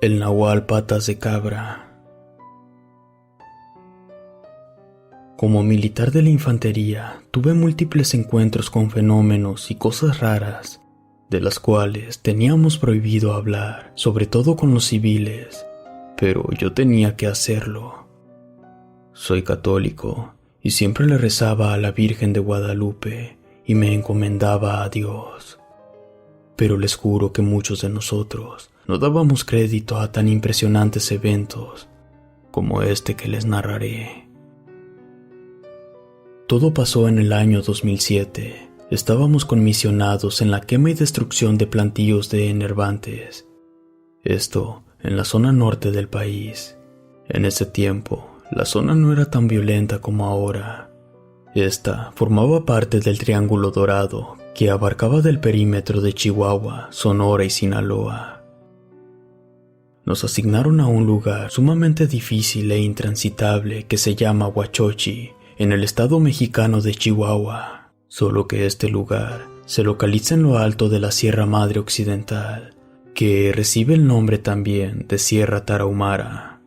El nahual patas de cabra. Como militar de la infantería, tuve múltiples encuentros con fenómenos y cosas raras, de las cuales teníamos prohibido hablar, sobre todo con los civiles, pero yo tenía que hacerlo. Soy católico y siempre le rezaba a la Virgen de Guadalupe y me encomendaba a Dios. Pero les juro que muchos de nosotros no dábamos crédito a tan impresionantes eventos como este que les narraré. Todo pasó en el año 2007. Estábamos comisionados en la quema y destrucción de plantíos de enervantes. Esto en la zona norte del país. En ese tiempo, la zona no era tan violenta como ahora. Esta formaba parte del Triángulo Dorado, que abarcaba del perímetro de Chihuahua, Sonora y Sinaloa. Nos asignaron a un lugar sumamente difícil e intransitable que se llama Huachochi, en el estado mexicano de Chihuahua. Solo que este lugar se localiza en lo alto de la Sierra Madre Occidental, que recibe el nombre también de Sierra Tarahumara.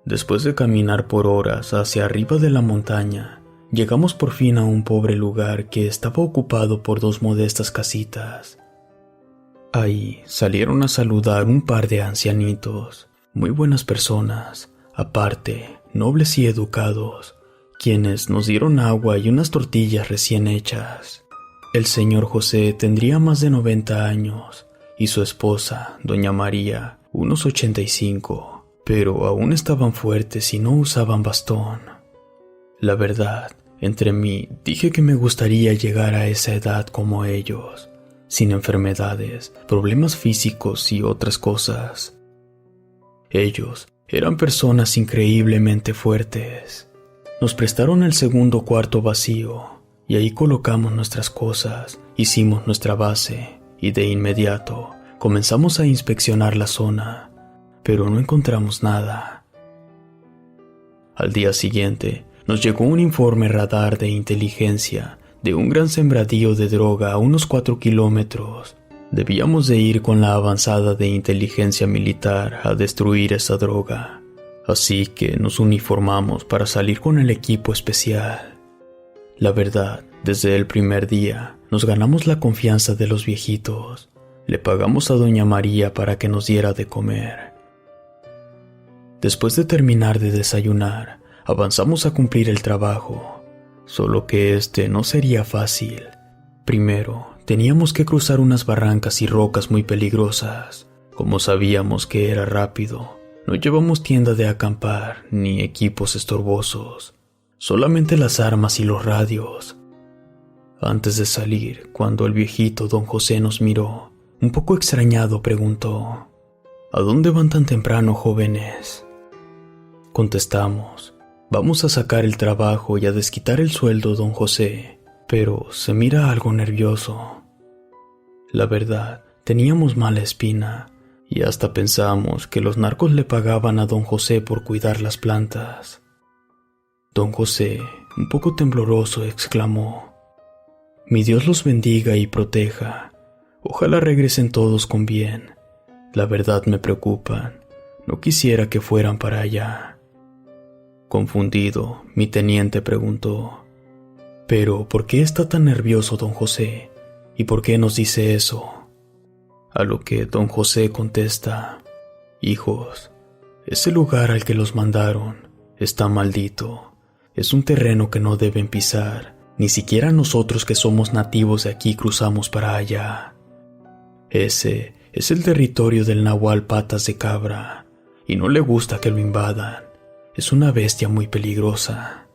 Después de caminar por horas hacia arriba de la montaña, llegamos por fin a un pobre lugar que estaba ocupado por dos modestas casitas. Ahí salieron a saludar un par de ancianitos, muy buenas personas, aparte, nobles y educados, quienes nos dieron agua y unas tortillas recién hechas. El señor José tendría más de 90 años y su esposa, doña María, unos 85, pero aún estaban fuertes y no usaban bastón. La verdad, entre mí dije que me gustaría llegar a esa edad como ellos, sin enfermedades, problemas físicos y otras cosas. Ellos eran personas increíblemente fuertes. Nos prestaron el segundo cuarto vacío y ahí colocamos nuestras cosas, hicimos nuestra base y de inmediato comenzamos a inspeccionar la zona, pero no encontramos nada. Al día siguiente nos llegó un informe radar de inteligencia de un gran sembradío de droga a unos 4 kilómetros. Debíamos de ir con la avanzada de inteligencia militar a destruir esa droga. Así que nos uniformamos para salir con el equipo especial. La verdad, desde el primer día nos ganamos la confianza de los viejitos. Le pagamos a doña María para que nos diera de comer. Después de terminar de desayunar, avanzamos a cumplir el trabajo. Solo que este no sería fácil. Primero, teníamos que cruzar unas barrancas y rocas muy peligrosas. Como sabíamos que era rápido, no llevamos tienda de acampar ni equipos estorbosos, solamente las armas y los radios. Antes de salir, cuando el viejito don José nos miró, un poco extrañado preguntó: ¿A dónde van tan temprano, jóvenes? Contestamos: vamos a sacar el trabajo y a desquitar el sueldo, don José, pero se mira algo nervioso. La verdad, teníamos mala espina y hasta pensamos que los narcos le pagaban a don José por cuidar las plantas. Don José, un poco tembloroso, exclamó: Mi Dios los bendiga y proteja. Ojalá regresen todos con bien. La verdad me preocupan. No quisiera que fueran para allá. Confundido, mi teniente preguntó: ¿Pero por qué está tan nervioso don José? ¿Y por qué nos dice eso? A lo que don José contesta: Hijos, ese lugar al que los mandaron está maldito. Es un terreno que no deben pisar. Ni siquiera nosotros que somos nativos de aquí cruzamos para allá. Ese es el territorio del nahual patas de cabra y no le gusta que lo invadan. Es una bestia muy peligrosa.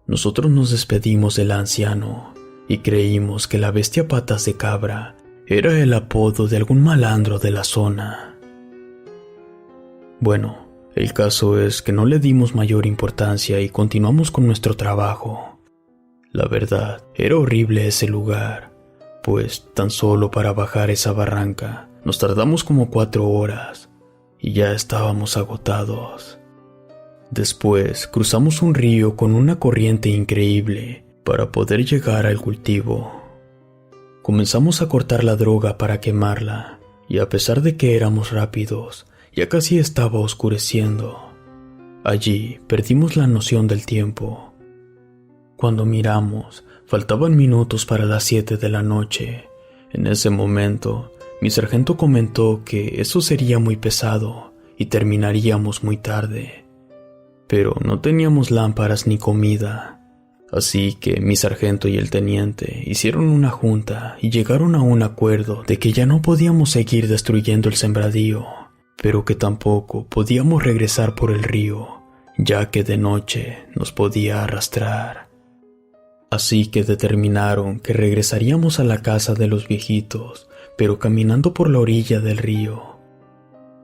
Nosotros nos despedimos del anciano y creímos que la bestia patas de cabra era el apodo de algún malandro de la zona. Bueno, el caso es que no le dimos mayor importancia y continuamos con nuestro trabajo. La verdad, era horrible ese lugar, pues tan solo para bajar esa barranca nos tardamos como 4 horas y ya estábamos agotados. Después cruzamos un río con una corriente increíble para poder llegar al cultivo. Comenzamos a cortar la droga para quemarla y a pesar de que éramos rápidos, ya casi estaba oscureciendo. Allí perdimos la noción del tiempo. Cuando miramos, faltaban minutos para las 7 de la noche. En ese momento, mi sargento comentó que eso sería muy pesado y terminaríamos muy tarde. Pero no teníamos lámparas ni comida. Así que mi sargento y el teniente hicieron una junta y llegaron a un acuerdo de que ya no podíamos seguir destruyendo el sembradío, pero que tampoco podíamos regresar por el río, ya que de noche nos podía arrastrar. Así que determinaron que regresaríamos a la casa de los viejitos, pero caminando por la orilla del río.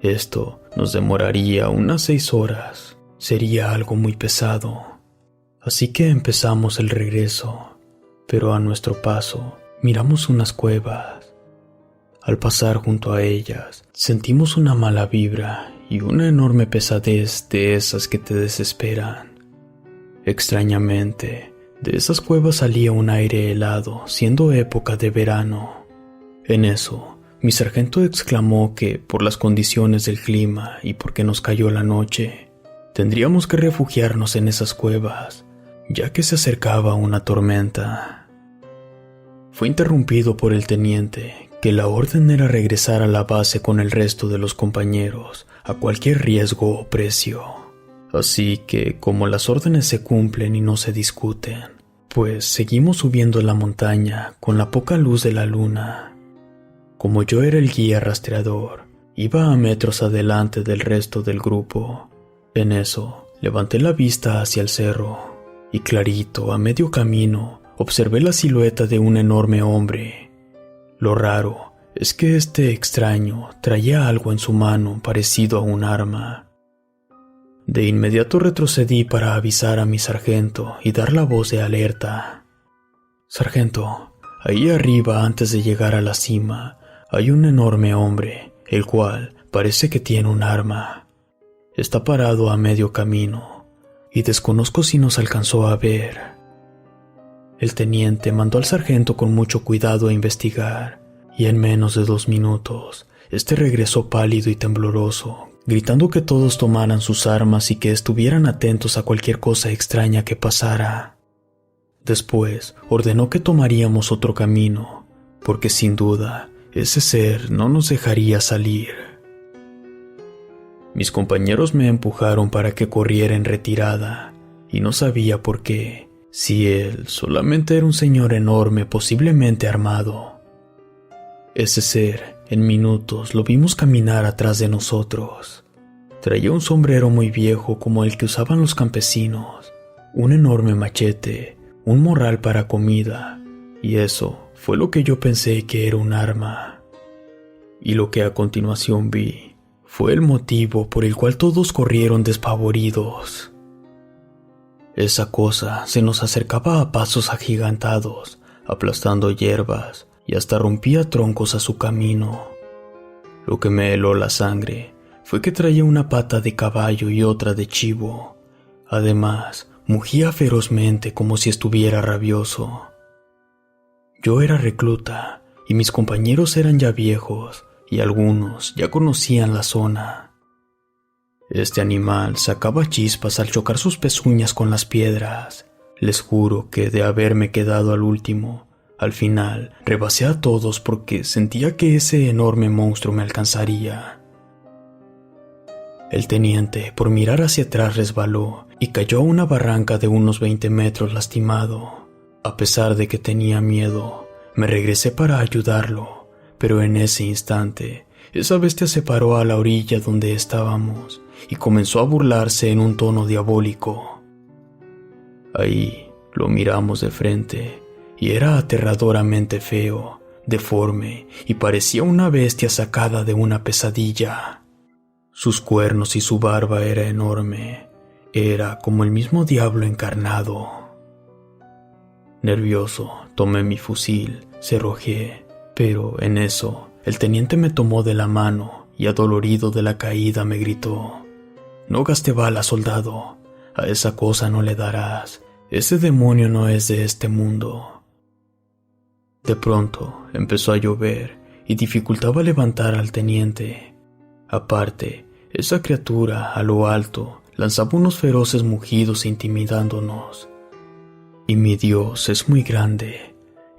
Esto nos demoraría unas 6 horas. Sería algo muy pesado. Así que empezamos el regreso, pero a nuestro paso miramos unas cuevas. Al pasar junto a ellas, sentimos una mala vibra y una enorme pesadez de esas que te desesperan. Extrañamente, de esas cuevas salía un aire helado, siendo época de verano. En eso, mi sargento exclamó que por las condiciones del clima y porque nos cayó la noche, tendríamos que refugiarnos en esas cuevas, ya que se acercaba una tormenta. Fue interrumpido por el teniente, que la orden era regresar a la base con el resto de los compañeros, a cualquier riesgo o precio. Así que, como las órdenes se cumplen y no se discuten, pues seguimos subiendo la montaña con la poca luz de la luna. Como yo era el guía rastreador, iba a metros adelante del resto del grupo. En eso, levanté la vista hacia el cerro, y clarito, a medio camino, observé la silueta de un enorme hombre. Lo raro es que este extraño traía algo en su mano parecido a un arma. De inmediato retrocedí para avisar a mi sargento y dar la voz de alerta. «Sargento, ahí arriba antes de llegar a la cima, hay un enorme hombre, el cual parece que tiene un arma. Está parado a medio camino, y desconozco si nos alcanzó a ver». El teniente mandó al sargento con mucho cuidado a investigar, y en menos de 2 minutos, este regresó pálido y tembloroso, gritando que todos tomaran sus armas y que estuvieran atentos a cualquier cosa extraña que pasara. Después, ordenó que tomaríamos otro camino, porque sin duda, ese ser no nos dejaría salir. Mis compañeros me empujaron para que corriera en retirada, y no sabía por qué, si él solamente era un señor enorme, posiblemente armado. Ese ser, en minutos, lo vimos caminar atrás de nosotros. Traía un sombrero muy viejo como el que usaban los campesinos, un enorme machete, un morral para comida, y eso fue lo que yo pensé que era un arma. Y lo que a continuación vi fue el motivo por el cual todos corrieron despavoridos. Esa cosa se nos acercaba a pasos agigantados, aplastando hierbas y hasta rompía troncos a su camino. Lo que me heló la sangre fue que traía una pata de caballo y otra de chivo. Además, mugía ferozmente como si estuviera rabioso. Yo era recluta y mis compañeros eran ya viejos y algunos ya conocían la zona. Este animal sacaba chispas al chocar sus pezuñas con las piedras. Les juro que de haberme quedado al último, al final rebasé a todos porque sentía que ese enorme monstruo me alcanzaría. El teniente, por mirar hacia atrás, resbaló y cayó a una barranca de unos 20 metros lastimado. A pesar de que tenía miedo, me regresé para ayudarlo, pero en ese instante, esa bestia se paró a la orilla donde estábamos y comenzó a burlarse en un tono diabólico. Ahí lo miramos de frente y era aterradoramente feo, deforme y parecía una bestia sacada de una pesadilla. Sus cuernos y su barba era enorme, era como el mismo diablo encarnado. Nervioso, tomé mi fusil, cerrojé, pero en eso el teniente me tomó de la mano y adolorido de la caída me gritó: «No gaste balas, soldado, a esa cosa no le darás, ese demonio no es de este mundo». De pronto empezó a llover y dificultaba levantar al teniente. Aparte, esa criatura, a lo alto, lanzaba unos feroces mugidos intimidándonos. Y mi Dios es muy grande,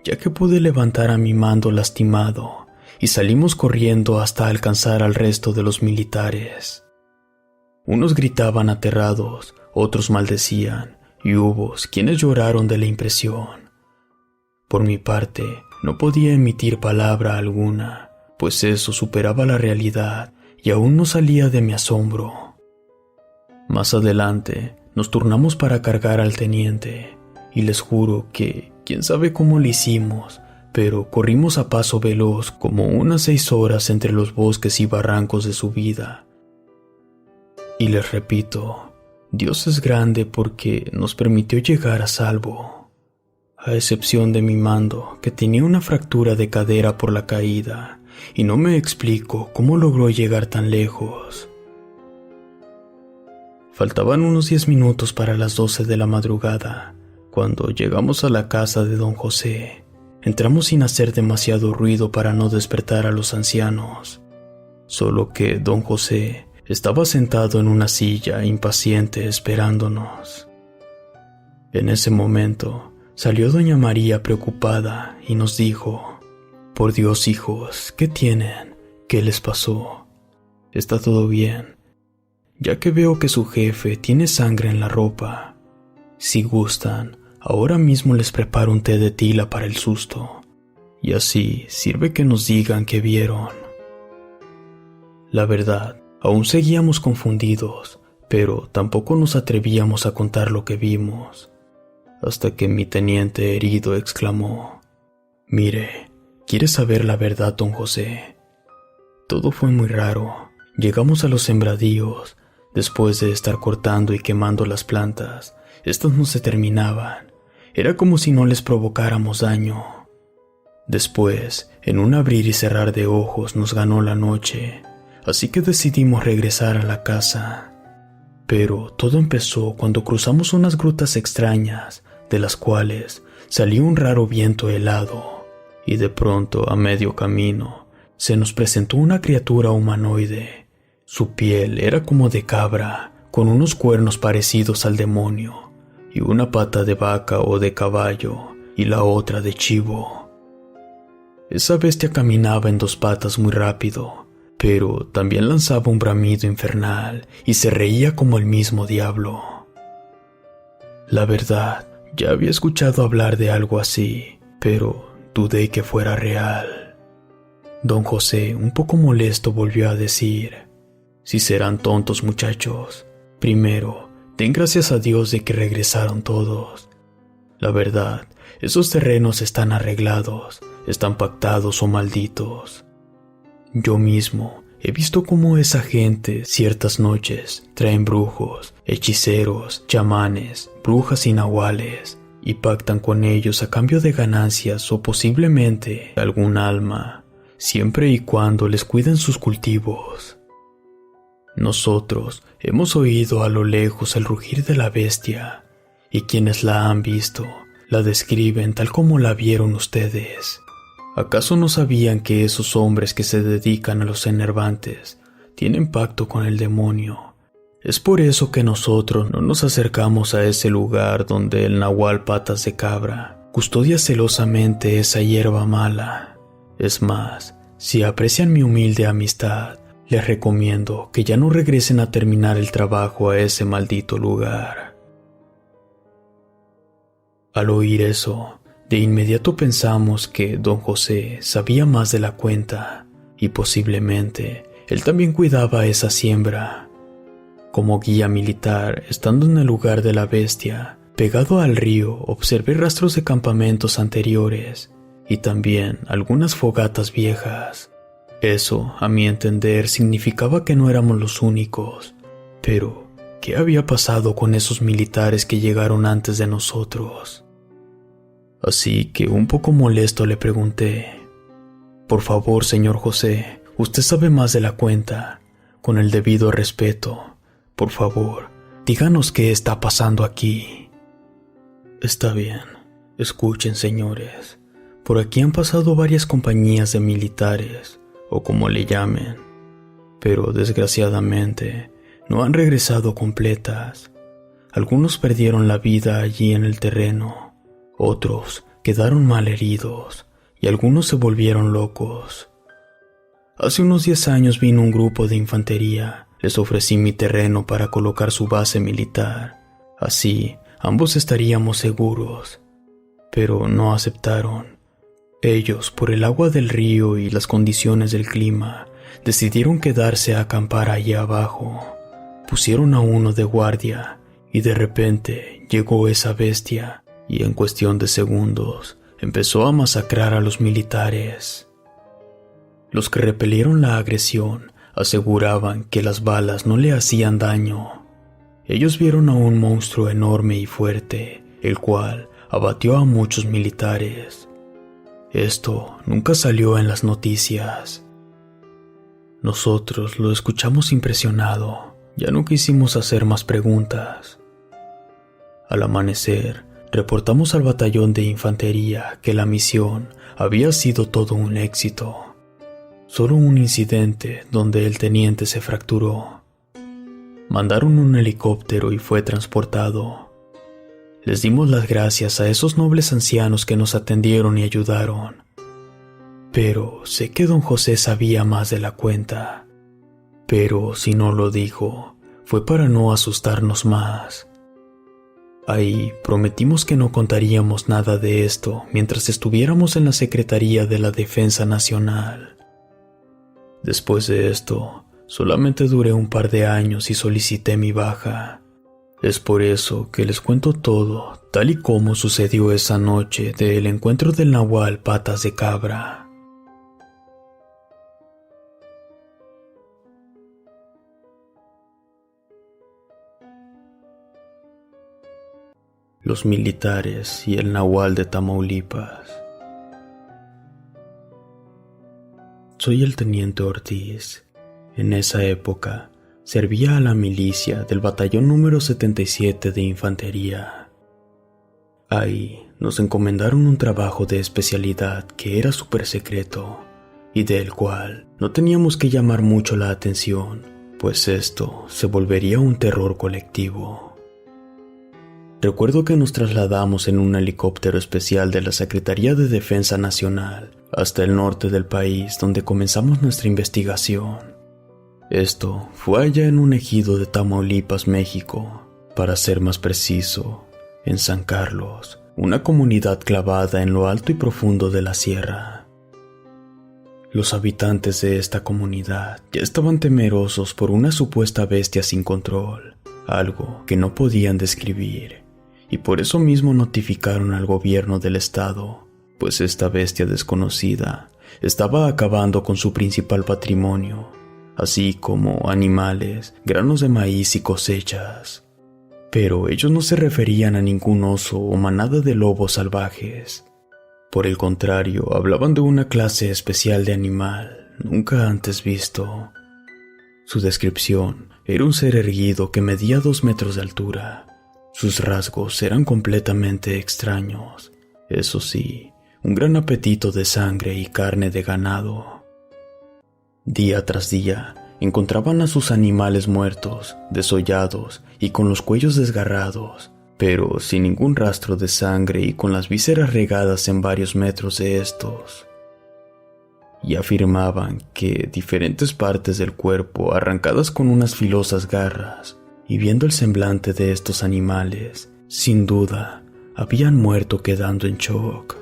ya que pude levantar a mi mando lastimado y salimos corriendo hasta alcanzar al resto de los militares. Unos gritaban aterrados, otros maldecían, y hubo quienes lloraron de la impresión. Por mi parte, no podía emitir palabra alguna, pues eso superaba la realidad y aún no salía de mi asombro. Más adelante, nos turnamos para cargar al teniente, y les juro que, quién sabe cómo lo hicimos, pero corrimos a paso veloz como unas 6 horas entre los bosques y barrancos de subida. Y les repito, Dios es grande porque nos permitió llegar a salvo, a excepción de mi mando, que tenía una fractura de cadera por la caída, y no me explico cómo logró llegar tan lejos. Faltaban unos 10 minutos para las 12 de la madrugada, cuando llegamos a la casa de don José. Entramos sin hacer demasiado ruido para no despertar a los ancianos, solo que don José estaba sentado en una silla impaciente esperándonos. En ese momento salió doña María preocupada y nos dijo: «Por Dios, hijos, ¿qué tienen? ¿Qué les pasó? ¿Está todo bien? Ya que veo que su jefe tiene sangre en la ropa. Si gustan, ahora mismo les preparo un té de tila para el susto, y así sirve que nos digan qué vieron». La verdad, aún seguíamos confundidos, pero tampoco nos atrevíamos a contar lo que vimos, hasta que mi teniente herido exclamó: «Mire, ¿quiere saber la verdad, don José? Todo fue muy raro. Llegamos a los sembradíos. Después de estar cortando y quemando las plantas, estas no se terminaban. Era como si no les provocáramos daño. Después, en un abrir y cerrar de ojos, nos ganó la noche, así que decidimos regresar a la casa. Pero todo empezó cuando cruzamos unas grutas extrañas, de las cuales salió un raro viento helado, y de pronto, a medio camino, se nos presentó una criatura humanoide. Su piel era como de cabra, con unos cuernos parecidos al demonio, y una pata de vaca o de caballo, y la otra de chivo. Esa bestia caminaba en 2 patas muy rápido, pero también lanzaba un bramido infernal y se reía como el mismo diablo. La verdad, ya había escuchado hablar de algo así, pero dudé que fuera real. Don José, un poco molesto, volvió a decir: «Si serán tontos, muchachos. Primero, den gracias a Dios de que regresaron todos. La verdad, esos terrenos están arreglados, están pactados o malditos. Yo mismo he visto cómo esa gente ciertas noches traen brujos, hechiceros, chamanes, brujas y nahuales, y pactan con ellos a cambio de ganancias o posiblemente algún alma, siempre y cuando les cuiden sus cultivos. Nosotros hemos oído a lo lejos el rugir de la bestia, y quienes la han visto la describen tal como la vieron ustedes. ¿Acaso no sabían que esos hombres que se dedican a los enervantes tienen pacto con el demonio? Es por eso que nosotros no nos acercamos a ese lugar donde el nahual patas de cabra custodia celosamente esa hierba mala. Es más, si aprecian mi humilde amistad, les recomiendo que ya no regresen a terminar el trabajo a ese maldito lugar». Al oír eso, de inmediato pensamos que don José sabía más de la cuenta y posiblemente él también cuidaba esa siembra. Como guía militar, estando en el lugar de la bestia, pegado al río, observé rastros de campamentos anteriores y también algunas fogatas viejas. Eso, a mi entender, significaba que no éramos los únicos. Pero, ¿qué había pasado con esos militares que llegaron antes de nosotros? Así que, un poco molesto, le pregunté: «Por favor, señor José, usted sabe más de la cuenta. Con el debido respeto, por favor, díganos qué está pasando aquí». «Está bien, escuchen, señores. Por aquí han pasado varias compañías de militares, o como le llamen, pero desgraciadamente no han regresado completas. Algunos perdieron la vida allí en el terreno, otros quedaron mal heridos y algunos se volvieron locos. Hace unos 10 años vino un grupo de infantería. Les ofrecí mi terreno para colocar su base militar. Así, ambos estaríamos seguros. Pero no aceptaron. Ellos, por el agua del río y las condiciones del clima, decidieron quedarse a acampar allá abajo. Pusieron a uno de guardia y de repente llegó esa bestia y en cuestión de segundos empezó a masacrar a los militares. Los que repelieron la agresión aseguraban que las balas no le hacían daño. Ellos vieron a un monstruo enorme y fuerte, el cual abatió a muchos militares. Esto nunca salió en las noticias. Nosotros lo escuchamos impresionado. Ya no quisimos hacer más preguntas. Al amanecer, reportamos al batallón de infantería que la misión había sido todo un éxito. Solo un incidente donde el teniente se fracturó. Mandaron un helicóptero y fue transportado. Les dimos las gracias a esos nobles ancianos que nos atendieron y ayudaron. Pero sé que don José sabía más de la cuenta. Pero si no lo dijo, fue para no asustarnos más. Ahí prometimos que no contaríamos nada de esto mientras estuviéramos en la Secretaría de la Defensa Nacional. Después de esto, solamente duré un par de años y solicité mi baja. Es por eso que les cuento todo, tal y como sucedió esa noche del encuentro del nahual Patas de Cabra. Los militares y el nahual de Tamaulipas. Soy el teniente Ortiz. En esa época, servía a la milicia del batallón número 77 de infantería. Ahí nos encomendaron un trabajo de especialidad que era súper secreto y del cual no teníamos que llamar mucho la atención, pues esto se volvería un terror colectivo. Recuerdo que nos trasladamos en un helicóptero especial de la Secretaría de Defensa Nacional hasta el norte del país, donde comenzamos nuestra investigación. Esto fue allá en un ejido de Tamaulipas, México, para ser más preciso, en San Carlos, una comunidad clavada en lo alto y profundo de la sierra. Los habitantes de esta comunidad ya estaban temerosos por una supuesta bestia sin control, algo que no podían describir, y por eso mismo notificaron al gobierno del estado, pues esta bestia desconocida estaba acabando con su principal patrimonio, así como animales, granos de maíz y cosechas. Pero ellos no se referían a ningún oso o manada de lobos salvajes. Por el contrario, hablaban de una clase especial de animal, nunca antes visto. Su descripción era un ser erguido que medía 2 metros de altura. Sus rasgos eran completamente extraños. Eso sí, un gran apetito de sangre y carne de ganado. Día tras día, encontraban a sus animales muertos, desollados y con los cuellos desgarrados, pero sin ningún rastro de sangre y con las vísceras regadas en varios metros de estos. Y afirmaban que diferentes partes del cuerpo arrancadas con unas filosas garras, y viendo el semblante de estos animales, sin duda, habían muerto quedando en shock.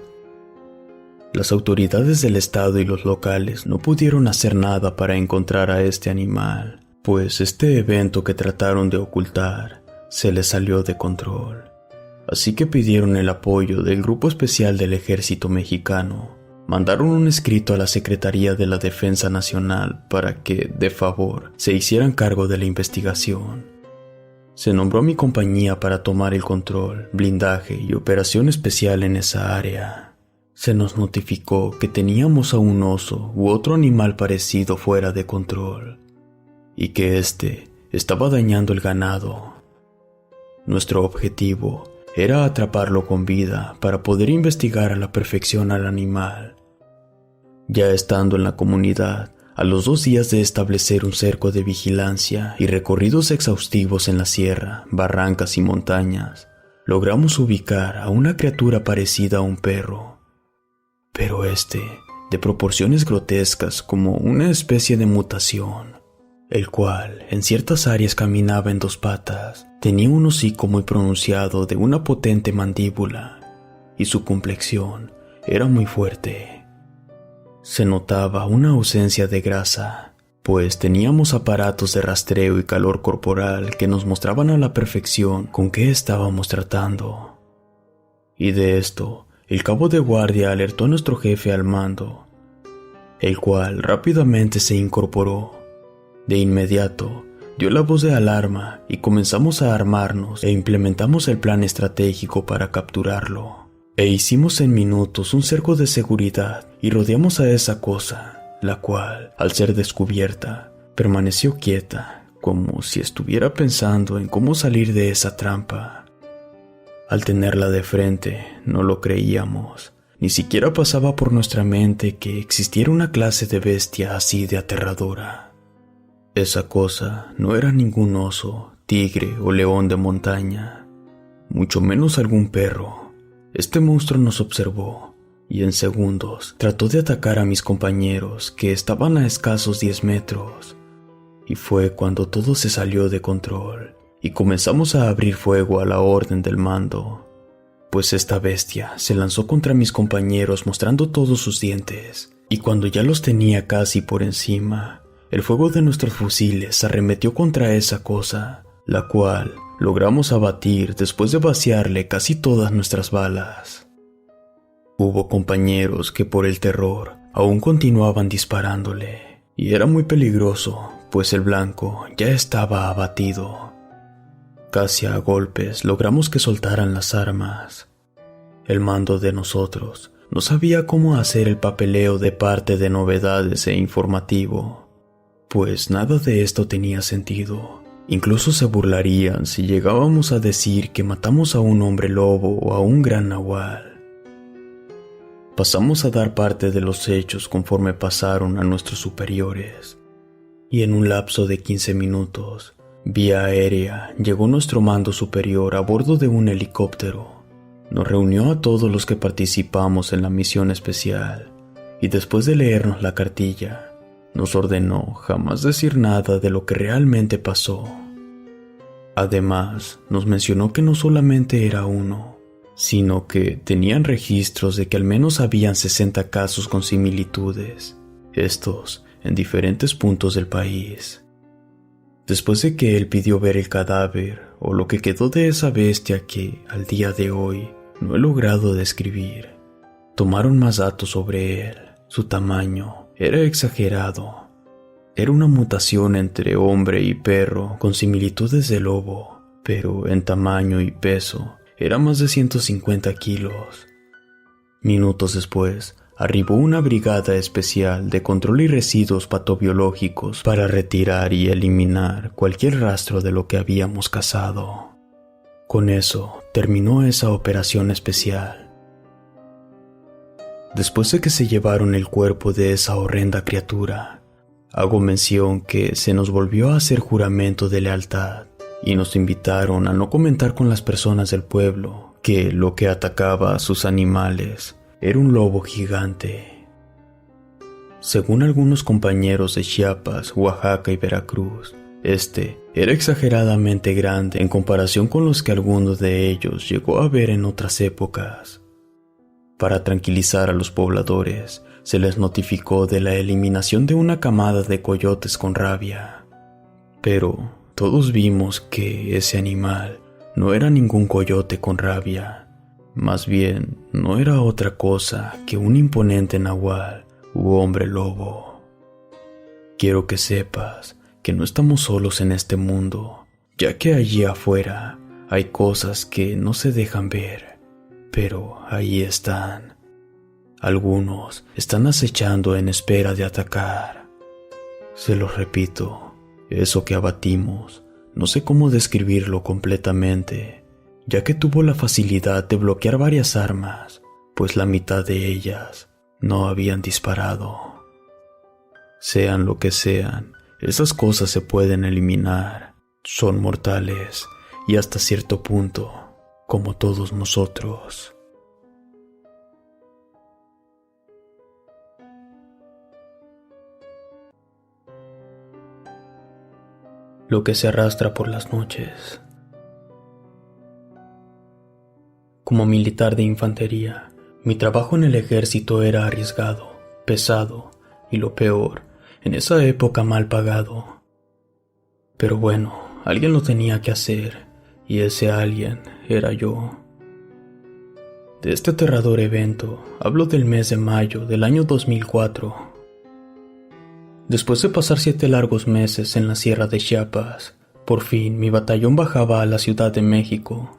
Las autoridades del estado y los locales no pudieron hacer nada para encontrar a este animal, pues este evento que trataron de ocultar se les salió de control. Así que pidieron el apoyo del Grupo Especial del Ejército Mexicano. Mandaron un escrito a la Secretaría de la Defensa Nacional para que, de favor, se hicieran cargo de la investigación. Se nombró a mi compañía para tomar el control, blindaje y operación especial en esa área. Se nos notificó que teníamos a un oso u otro animal parecido fuera de control, y que éste estaba dañando el ganado. Nuestro objetivo era atraparlo con vida para poder investigar a la perfección al animal. Ya estando en la comunidad, a los 2 días de establecer un cerco de vigilancia y recorridos exhaustivos en la sierra, barrancas y montañas, logramos ubicar a una criatura parecida a un perro, pero de proporciones grotescas, como una especie de mutación, el cual en ciertas áreas caminaba en 2 patas, tenía un hocico muy pronunciado de una potente mandíbula, y su complexión era muy fuerte. Se notaba una ausencia de grasa, pues teníamos aparatos de rastreo y calor corporal que nos mostraban a la perfección con qué estábamos tratando. Y de esto, el cabo de guardia alertó a nuestro jefe al mando, el cual rápidamente se incorporó. De inmediato, dio la voz de alarma y comenzamos a armarnos e implementamos el plan estratégico para capturarlo. E hicimos en minutos un cerco de seguridad y rodeamos a esa cosa, la cual, al ser descubierta, permaneció quieta, como si estuviera pensando en cómo salir de esa trampa. Al tenerla de frente, no lo creíamos. Ni siquiera pasaba por nuestra mente que existiera una clase de bestia así de aterradora. Esa cosa no era ningún oso, tigre o león de montaña, mucho menos algún perro. Este monstruo nos observó y en segundos trató de atacar a mis compañeros, que estaban a escasos 10 metros. Y fue cuando todo se salió de control y comenzamos a abrir fuego a la orden del mando, pues esta bestia se lanzó contra mis compañeros mostrando todos sus dientes, y cuando ya los tenía casi por encima, el fuego de nuestros fusiles arremetió contra esa cosa, la cual logramos abatir después de vaciarle casi todas nuestras balas. Hubo compañeros que por el terror aún continuaban disparándole, y era muy peligroso, pues el blanco ya estaba abatido. Casi a golpes logramos que soltaran las armas. El mando de nosotros no sabía cómo hacer el papeleo de parte de novedades e informativo, pues nada de esto tenía sentido. Incluso se burlarían si llegábamos a decir que matamos a un hombre lobo o a un gran nahual. Pasamos a dar parte de los hechos conforme pasaron a nuestros superiores, y en un lapso de 15 minutos, vía aérea, llegó nuestro mando superior a bordo de un helicóptero. Nos reunió a todos los que participamos en la misión especial, y después de leernos la cartilla, nos ordenó jamás decir nada de lo que realmente pasó. Además, nos mencionó que no solamente era uno, sino que tenían registros de que al menos habían 60 casos con similitudes, estos en diferentes puntos del país. Después de que él pidió ver el cadáver, o lo que quedó de esa bestia que, al día de hoy, no he logrado describir, tomaron más datos sobre él. Su tamaño era exagerado. Era una mutación entre hombre y perro con similitudes de lobo, pero en tamaño y peso era más de 150 kilos. Minutos después, arribó una brigada especial de control y residuos patobiológicos para retirar y eliminar cualquier rastro de lo que habíamos cazado. Con eso terminó esa operación especial. Después de que se llevaron el cuerpo de esa horrenda criatura, hago mención que se nos volvió a hacer juramento de lealtad y nos invitaron a no comentar con las personas del pueblo que lo que atacaba a sus animales era un lobo gigante. Según algunos compañeros de Chiapas, Oaxaca y Veracruz, era exageradamente grande en comparación con los que alguno de ellos llegó a ver en otras épocas. Para tranquilizar a los pobladores, se les notificó de la eliminación de una camada de coyotes con rabia. Pero todos vimos que ese animal no era ningún coyote con rabia. Más bien, no era otra cosa que un imponente nahual u hombre lobo. Quiero que sepas que no estamos solos en este mundo, ya que allí afuera hay cosas que no se dejan ver, pero ahí están. Algunos están acechando en espera de atacar. Se los repito, eso que abatimos, no sé cómo describirlo completamente, ya que tuvo la facilidad de bloquear varias armas, pues la mitad de ellas no habían disparado. Sean lo que sean, esas cosas se pueden eliminar, son mortales y hasta cierto punto, como todos nosotros. Lo que se arrastra por las noches. Como militar de infantería, mi trabajo en el ejército era arriesgado, pesado y lo peor, en esa época mal pagado. Pero bueno, alguien lo tenía que hacer y ese alguien era yo. De este aterrador evento hablo del mes de mayo del año 2004. Después de pasar 7 largos meses en la sierra de Chiapas, por fin mi batallón bajaba a la Ciudad de México.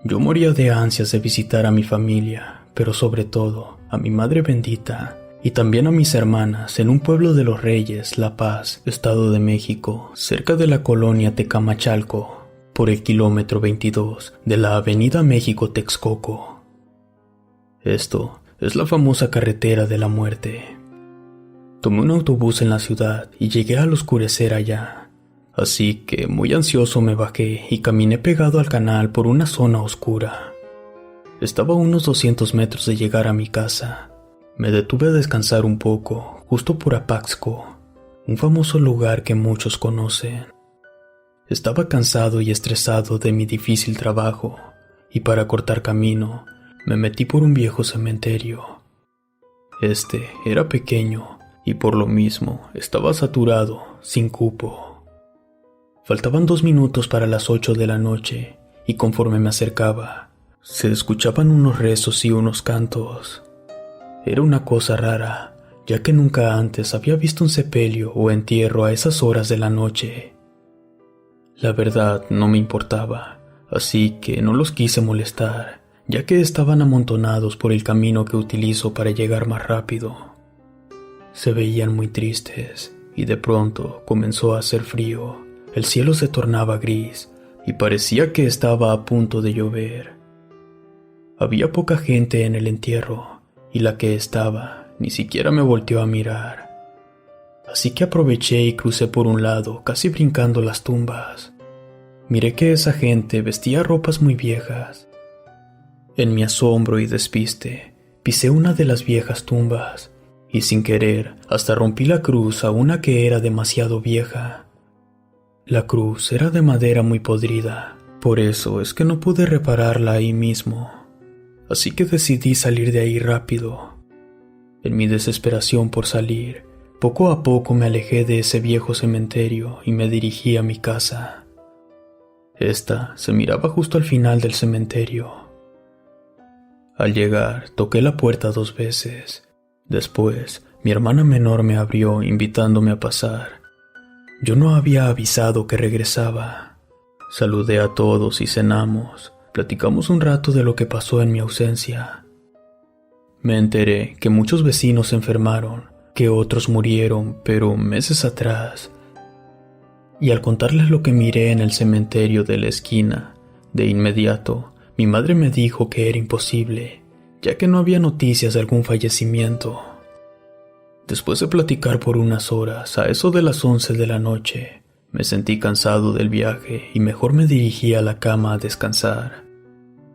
Yo moría de ansias de visitar a mi familia, pero sobre todo a mi madre bendita y también a mis hermanas en un pueblo de los Reyes, La Paz, Estado de México, cerca de la colonia Tecamachalco, por el kilómetro 22 de la avenida México-Texcoco. Esto es la famosa carretera de la muerte. Tomé un autobús en la ciudad y llegué al oscurecer allá. Así que muy ansioso me bajé y caminé pegado al canal por una zona oscura. Estaba a unos 200 metros de llegar a mi casa. Me detuve a descansar un poco, justo por Apaxco, un famoso lugar que muchos conocen. Estaba cansado y estresado de mi difícil trabajo, y para cortar camino, me metí por un viejo cementerio. Este era pequeño, y por lo mismo estaba saturado, sin cupo. Faltaban 2 minutos para las 8 de la noche, y conforme me acercaba, se escuchaban unos rezos y unos cantos. Era una cosa rara, ya que nunca antes había visto un sepelio o entierro a esas horas de la noche. La verdad no me importaba, así que no los quise molestar, ya que estaban amontonados por el camino que utilizo para llegar más rápido. Se veían muy tristes, y de pronto comenzó a hacer frío. El cielo se tornaba gris, y parecía que estaba a punto de llover. Había poca gente en el entierro, y la que estaba ni siquiera me volteó a mirar. Así que aproveché y crucé por un lado, casi brincando las tumbas. Miré que esa gente vestía ropas muy viejas. En mi asombro y despiste, pisé una de las viejas tumbas, y sin querer, hasta rompí la cruz a una que era demasiado vieja. La cruz era de madera muy podrida, por eso es que no pude repararla ahí mismo. Así que decidí salir de ahí rápido. En mi desesperación por salir, poco a poco me alejé de ese viejo cementerio y me dirigí a mi casa. Esta se miraba justo al final del cementerio. Al llegar, toqué la puerta 2 veces. Después, mi hermana menor me abrió invitándome a pasar. Yo no había avisado que regresaba. Saludé a todos y cenamos. Platicamos un rato de lo que pasó en mi ausencia. Me enteré que muchos vecinos se enfermaron, que otros murieron, pero meses atrás. Y al contarles lo que miré en el cementerio de la esquina, de inmediato, mi madre me dijo que era imposible, ya que no había noticias de algún fallecimiento. Después de platicar por unas horas, a eso de las 11 de la noche, me sentí cansado del viaje y mejor me dirigí a la cama a descansar.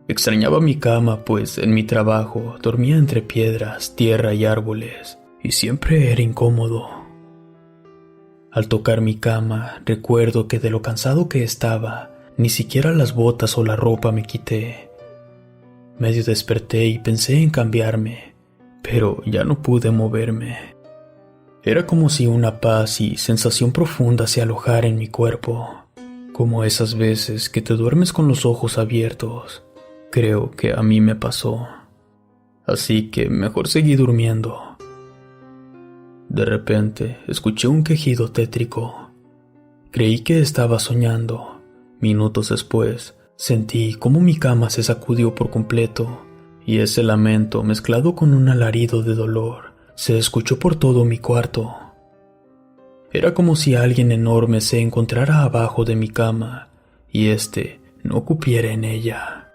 Extrañaba mi cama, pues en mi trabajo dormía entre piedras, tierra y árboles, y siempre era incómodo. Al tocar mi cama, recuerdo que de lo cansado que estaba, ni siquiera las botas o la ropa me quité. Medio desperté y pensé en cambiarme, pero ya no pude moverme. Era como si una paz y sensación profunda se alojara en mi cuerpo, como esas veces que te duermes con los ojos abiertos. Creo que a mí me pasó. Así que mejor seguí durmiendo. De repente, escuché un quejido tétrico. Creí que estaba soñando. Minutos después, sentí cómo mi cama se sacudió por completo, y ese lamento, mezclado con un alarido de dolor, se escuchó por todo mi cuarto. Era como si alguien enorme se encontrara abajo de mi cama, y no cupiera en ella.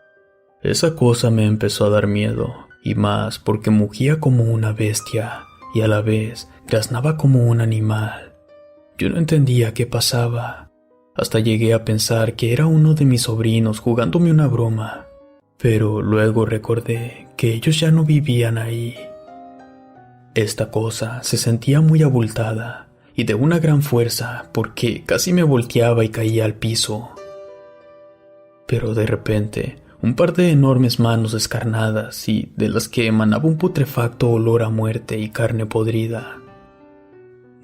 Esa cosa me empezó a dar miedo, y más porque mugía como una bestia y a la vez graznaba como un animal. Yo no entendía qué pasaba, hasta llegué a pensar que era uno de mis sobrinos jugándome una broma, pero luego recordé que ellos ya no vivían ahí. Esta cosa se sentía muy abultada y de una gran fuerza porque casi me volteaba y caía al piso. Pero de repente, un par de enormes manos descarnadas y de las que emanaba un putrefacto olor a muerte y carne podrida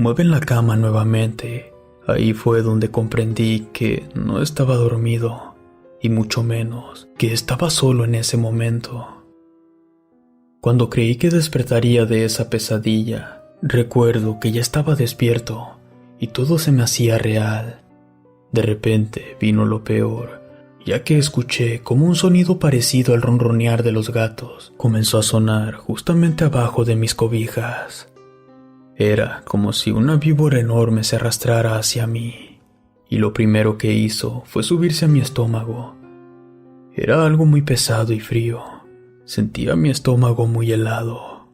mueven la cama nuevamente. Ahí fue donde comprendí que no estaba dormido, y mucho menos que estaba solo en ese momento. Cuando creí que despertaría de esa pesadilla, recuerdo que ya estaba despierto y todo se me hacía real. De repente vino lo peor, ya que escuché como un sonido parecido al ronronear de los gatos comenzó a sonar justamente abajo de mis cobijas. Era como si una víbora enorme se arrastrara hacia mí, y lo primero que hizo fue subirse a mi estómago. Era algo muy pesado y frío. Sentía mi estómago muy helado.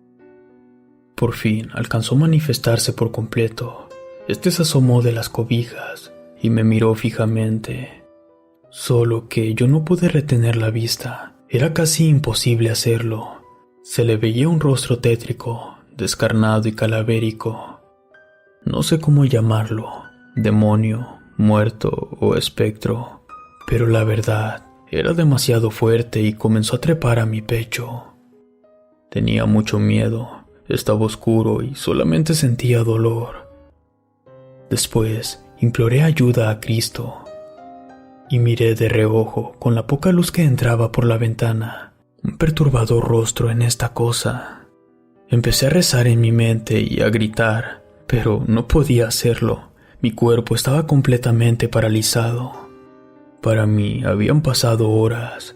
Por fin alcanzó a manifestarse por completo. Este se asomó de las cobijas y me miró fijamente. Solo que yo no pude retener la vista. Era casi imposible hacerlo. Se le veía un rostro tétrico, descarnado y calavérico. No sé cómo llamarlo, demonio, muerto o espectro, pero la verdad era demasiado fuerte y comenzó a trepar a mi pecho. Tenía mucho miedo, estaba oscuro y solamente sentía dolor. Después imploré ayuda a Cristo y miré de reojo, con la poca luz que entraba por la ventana, un perturbador rostro en esta cosa. Empecé a rezar en mi mente y a gritar, pero no podía hacerlo. Mi cuerpo estaba completamente paralizado. Para mí habían pasado horas.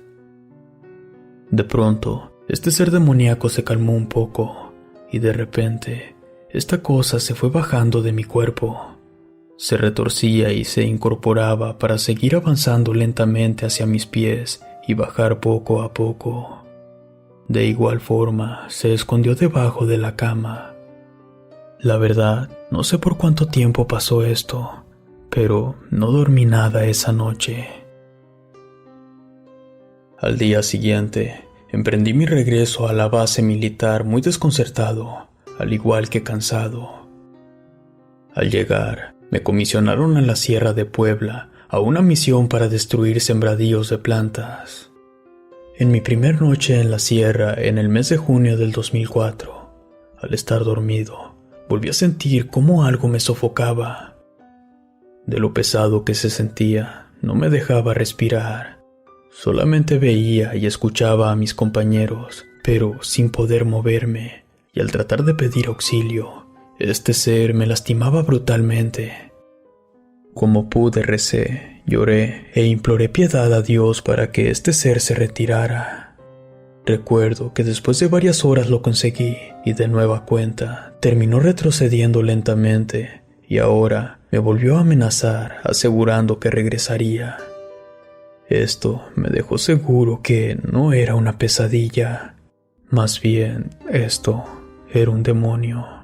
De pronto, este ser demoníaco se calmó un poco, y de repente, esta cosa se fue bajando de mi cuerpo. Se retorcía y se incorporaba para seguir avanzando lentamente hacia mis pies y bajar poco a poco. De igual forma, se escondió debajo de la cama. La verdad, no sé por cuánto tiempo pasó esto, pero no dormí nada esa noche. Al día siguiente, emprendí mi regreso a la base militar muy desconcertado, al igual que cansado. Al llegar, me comisionaron a la Sierra de Puebla a una misión para destruir sembradíos de plantas. En mi primer noche en la sierra, en el mes de junio del 2004, al estar dormido, volví a sentir cómo algo me sofocaba. De lo pesado que se sentía, no me dejaba respirar. Solamente veía y escuchaba a mis compañeros, pero sin poder moverme, y al tratar de pedir auxilio, este ser me lastimaba brutalmente. Como pude recé, lloré e imploré piedad a Dios para que este ser se retirara. Recuerdo que después de varias horas lo conseguí y de nueva cuenta terminó retrocediendo lentamente y ahora me volvió a amenazar asegurando que regresaría. Esto me dejó seguro que no era una pesadilla, más bien esto era un demonio.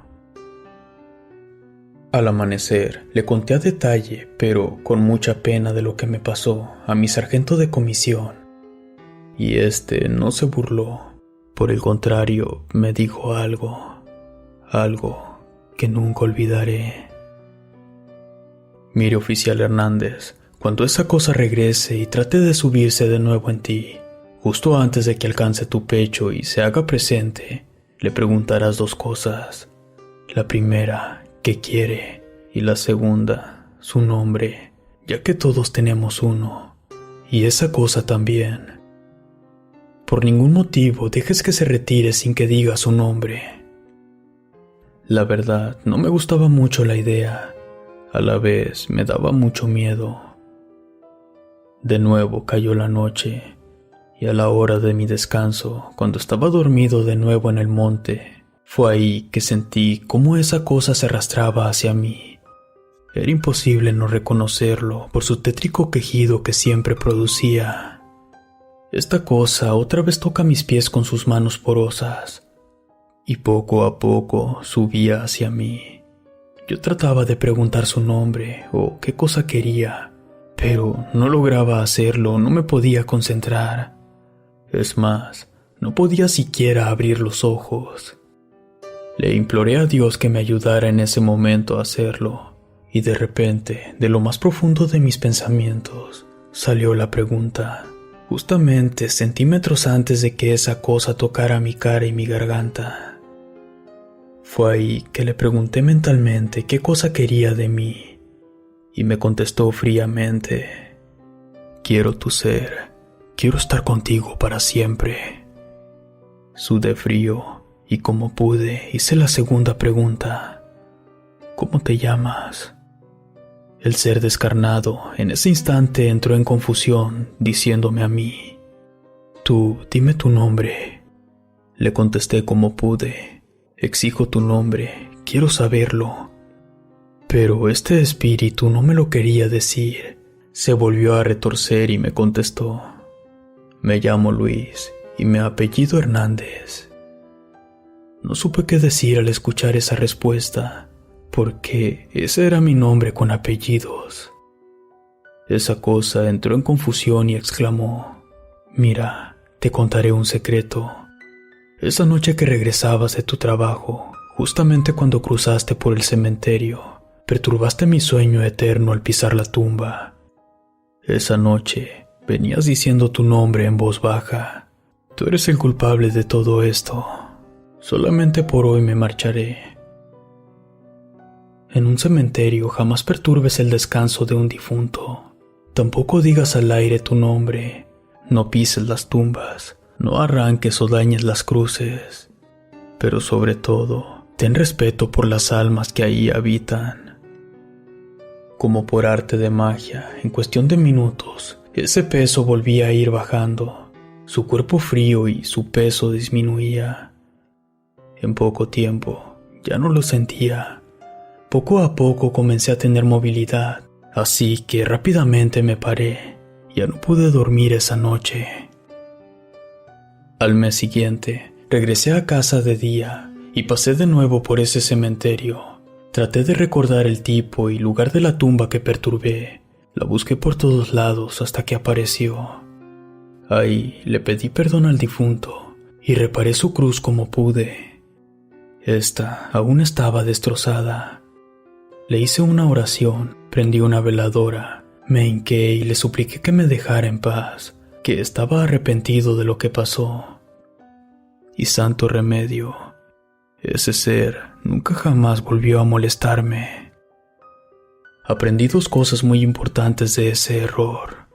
Al amanecer, le conté a detalle, pero con mucha pena de lo que me pasó, a mi sargento de comisión. Y este no se burló. Por el contrario, me dijo algo que nunca olvidaré. Mire, oficial Hernández, cuando esa cosa regrese y trate de subirse de nuevo en ti, justo antes de que alcance tu pecho y se haga presente, le preguntarás dos cosas. La primera, ¿qué quiere? Y la segunda, su nombre, ya que todos tenemos uno. Y esa cosa también. Por ningún motivo dejes que se retire sin que diga su nombre. La verdad, no me gustaba mucho la idea. A la vez, me daba mucho miedo. De nuevo cayó la noche, y a la hora de mi descanso, cuando estaba dormido de nuevo en el monte, fue ahí que sentí cómo esa cosa se arrastraba hacia mí. Era imposible no reconocerlo por su tétrico quejido que siempre producía. Esta cosa otra vez toca mis pies con sus manos porosas, y poco a poco subía hacia mí. Yo trataba de preguntar su nombre o qué cosa quería, pero no lograba hacerlo, no me podía concentrar. Es más, no podía siquiera abrir los ojos. Le imploré a Dios que me ayudara en ese momento a hacerlo, y de repente, de lo más profundo de mis pensamientos, salió la pregunta, justamente centímetros antes de que esa cosa tocara mi cara y mi garganta. Fue ahí que le pregunté mentalmente qué cosa quería de mí, y me contestó fríamente, quiero tu ser, quiero estar contigo para siempre. Sudé frío, y como pude, hice la segunda pregunta, ¿cómo te llamas? El ser descarnado en ese instante entró en confusión, diciéndome a mí, tú, dime tu nombre. Le contesté como pude, exijo tu nombre, quiero saberlo. Pero este espíritu no me lo quería decir, se volvió a retorcer y me contestó, me llamo Luis y mi apellido Hernández. No supe qué decir al escuchar esa respuesta, porque ese era mi nombre con apellidos. Esa cosa entró en confusión y exclamó, mira, te contaré un secreto. Esa noche que regresabas de tu trabajo, justamente cuando cruzaste por el cementerio, perturbaste mi sueño eterno al pisar la tumba. Esa noche venías diciendo tu nombre en voz baja. Tú eres el culpable de todo esto. Solamente por hoy me marcharé. En un cementerio jamás perturbes el descanso de un difunto. Tampoco digas al aire tu nombre. No pises las tumbas. No arranques o dañes las cruces. Pero sobre todo, ten respeto por las almas que ahí habitan. Como por arte de magia, en cuestión de minutos, ese peso volvía a ir bajando. Su cuerpo frío y su peso disminuía. En poco tiempo, ya no lo sentía. Poco a poco comencé a tener movilidad, así que rápidamente me paré. Ya no pude dormir esa noche. Al mes siguiente, regresé a casa de día y pasé de nuevo por ese cementerio. Traté de recordar el tipo y lugar de la tumba que perturbé. La busqué por todos lados hasta que apareció. Ahí le pedí perdón al difunto y reparé su cruz como pude. Esta aún estaba destrozada. Le hice una oración, prendí una veladora, me hinqué y le supliqué que me dejara en paz, que estaba arrepentido de lo que pasó. Y santo remedio, ese ser nunca jamás volvió a molestarme. Aprendí dos cosas muy importantes de ese error.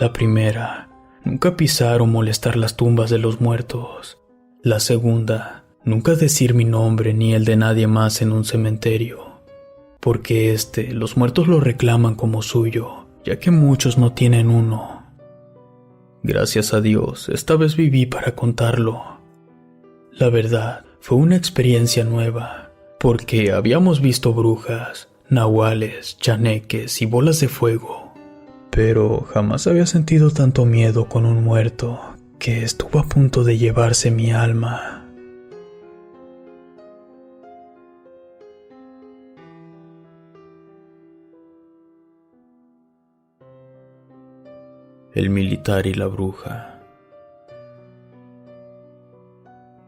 La primera, nunca pisar o molestar las tumbas de los muertos. La segunda, nunca decir mi nombre ni el de nadie más en un cementerio, porque los muertos lo reclaman como suyo, ya que muchos no tienen uno. Gracias a Dios, esta vez viví para contarlo. La verdad, fue una experiencia nueva, porque habíamos visto brujas, nahuales, chaneques y bolas de fuego, pero jamás había sentido tanto miedo con un muerto que estuvo a punto de llevarse mi alma. El militar y la bruja.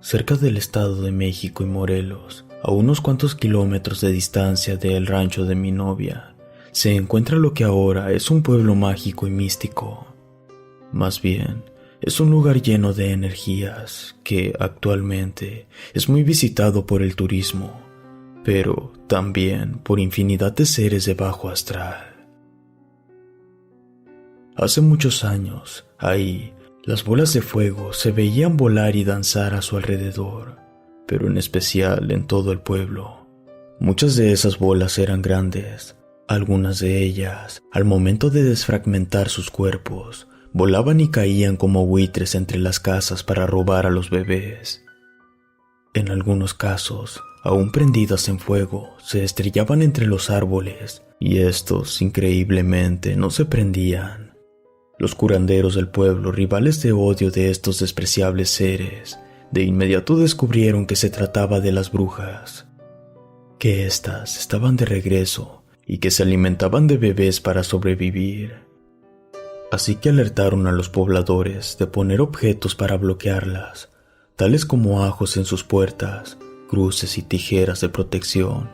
Cerca del estado de México y Morelos, a unos cuantos kilómetros de distancia del rancho de mi novia, se encuentra lo que ahora es un pueblo mágico y místico. Más bien, es un lugar lleno de energías que actualmente es muy visitado por el turismo, pero también por infinidad de seres de bajo astral. Hace muchos años, ahí, las bolas de fuego se veían volar y danzar a su alrededor, pero en especial en todo el pueblo. Muchas de esas bolas eran grandes. Algunas de ellas, al momento de desfragmentar sus cuerpos, volaban y caían como buitres entre las casas para robar a los bebés. En algunos casos, aún prendidas en fuego, se estrellaban entre los árboles, y estos, increíblemente, no se prendían. Los curanderos del pueblo, rivales de odio de estos despreciables seres, de inmediato descubrieron que se trataba de las brujas, que éstas estaban de regreso y que se alimentaban de bebés para sobrevivir. Así que alertaron a los pobladores de poner objetos para bloquearlas, tales como ajos en sus puertas, cruces y tijeras de protección.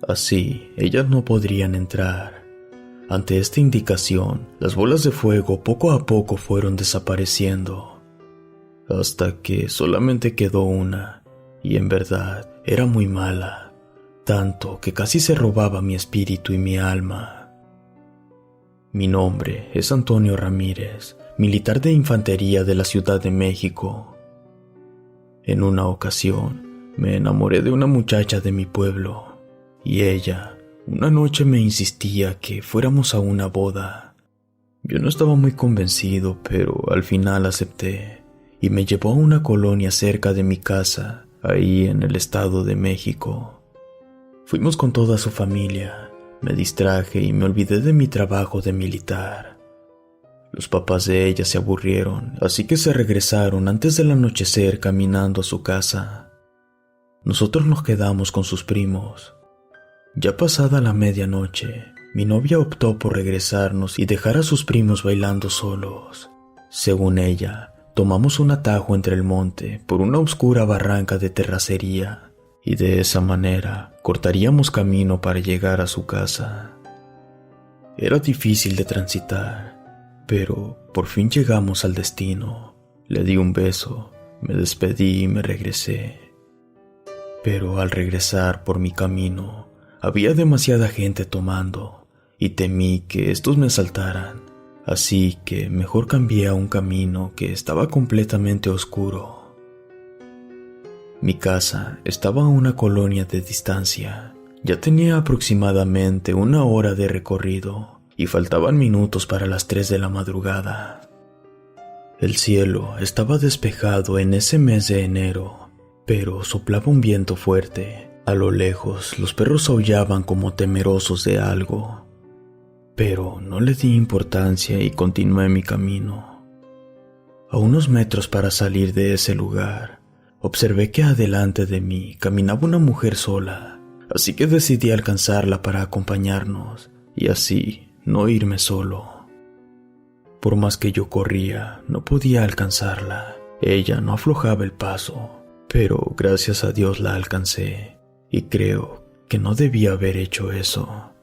Así, ellas no podrían entrar. Ante esta indicación, las bolas de fuego poco a poco fueron desapareciendo, hasta que solamente quedó una, y en verdad era muy mala, tanto que casi se robaba mi espíritu y mi alma. Mi nombre es Antonio Ramírez, militar de infantería de la Ciudad de México. En una ocasión, me enamoré de una muchacha de mi pueblo, y ella, una noche me insistía que fuéramos a una boda. Yo no estaba muy convencido, pero al final acepté, y me llevó a una colonia cerca de mi casa, ahí en el Estado de México. Fuimos con toda su familia, me distraje y me olvidé de mi trabajo de militar. Los papás de ella se aburrieron, así que se regresaron antes del anochecer caminando a su casa. Nosotros nos quedamos con sus primos. Ya pasada la medianoche, mi novia optó por regresarnos y dejar a sus primos bailando solos. Según ella, tomamos un atajo entre el monte por una oscura barranca de terracería, y de esa manera cortaríamos camino para llegar a su casa. Era difícil de transitar, pero por fin llegamos al destino. Le di un beso, me despedí y me regresé. Pero al regresar por mi camino, había demasiada gente tomando, y temí que estos me asaltaran, así que mejor cambié a un camino que estaba completamente oscuro. Mi casa estaba a una colonia de distancia. Ya tenía aproximadamente 1 hora de recorrido, y faltaban minutos para las 3 de la madrugada. El cielo estaba despejado en ese mes de enero, pero soplaba un viento fuerte. A lo lejos, los perros aullaban como temerosos de algo, pero no le di importancia y continué mi camino. A unos metros para salir de ese lugar, observé que adelante de mí caminaba una mujer sola, así que decidí alcanzarla para acompañarnos y así no irme solo. Por más que yo corría, no podía alcanzarla. Ella no aflojaba el paso, pero gracias a Dios la alcancé. Y creo que no debía haber hecho eso.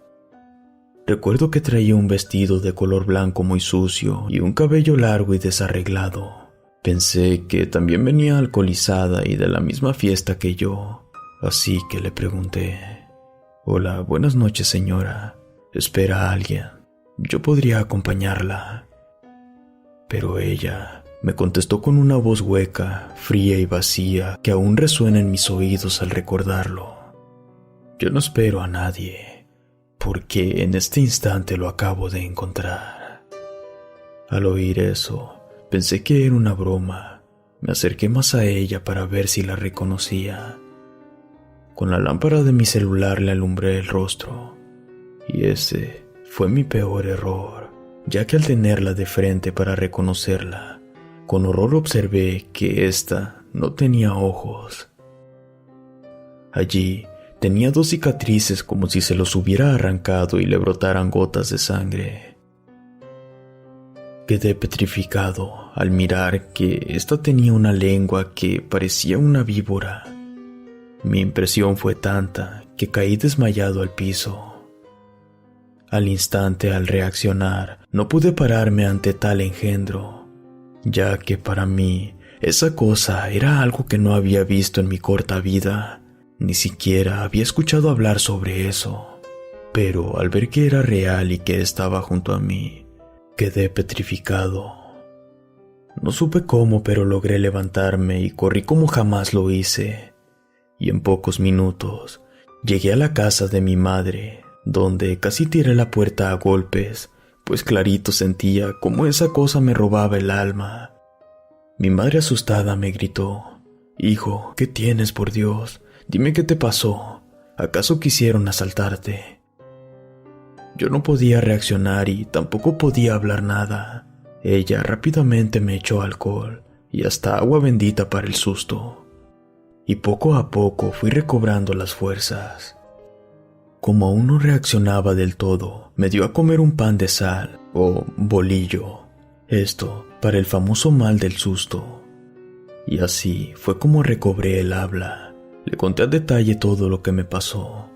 Recuerdo que traía un vestido de color blanco muy sucio y un cabello largo y desarreglado. Pensé que también venía alcoholizada y de la misma fiesta que yo, así que le pregunté: «Hola, buenas noches, señora. ¿Espera a alguien? Yo podría acompañarla». Pero ella me contestó con una voz hueca, fría y vacía que aún resuena en mis oídos al recordarlo: «Yo no espero a nadie, porque en este instante lo acabo de encontrar». Al oír eso, pensé que era una broma. Me acerqué más a ella para ver si la reconocía. Con la lámpara de mi celular le alumbré el rostro, y ese fue mi peor error, ya que al tenerla de frente para reconocerla, con horror observé que ésta no tenía ojos. Allí tenía 2 cicatrices como si se los hubiera arrancado y le brotaran gotas de sangre. Quedé petrificado al mirar que ésta tenía una lengua que parecía una víbora. Mi impresión fue tanta que caí desmayado al piso. Al instante, al reaccionar, no pude pararme ante tal engendro, ya que para mí esa cosa era algo que no había visto en mi corta vida. Ni siquiera había escuchado hablar sobre eso, pero al ver que era real y que estaba junto a mí, quedé petrificado. No supe cómo, pero logré levantarme y corrí como jamás lo hice, y en pocos minutos llegué a la casa de mi madre, donde casi tiré la puerta a golpes, pues clarito sentía cómo esa cosa me robaba el alma. Mi madre asustada me gritó: «Hijo, ¿qué tienes, por Dios? dime qué te pasó. ¿Acaso quisieron asaltarte? Yo no podía reaccionar y tampoco podía hablar nada. Ella rápidamente me echó alcohol y hasta agua bendita para el susto. Y poco a poco fui recobrando las fuerzas. Como aún no reaccionaba del todo, me dio a comer un pan de sal o bolillo. Esto para el famoso mal del susto. Y así fue como recobré el habla. Le conté a detalle todo lo que me pasó.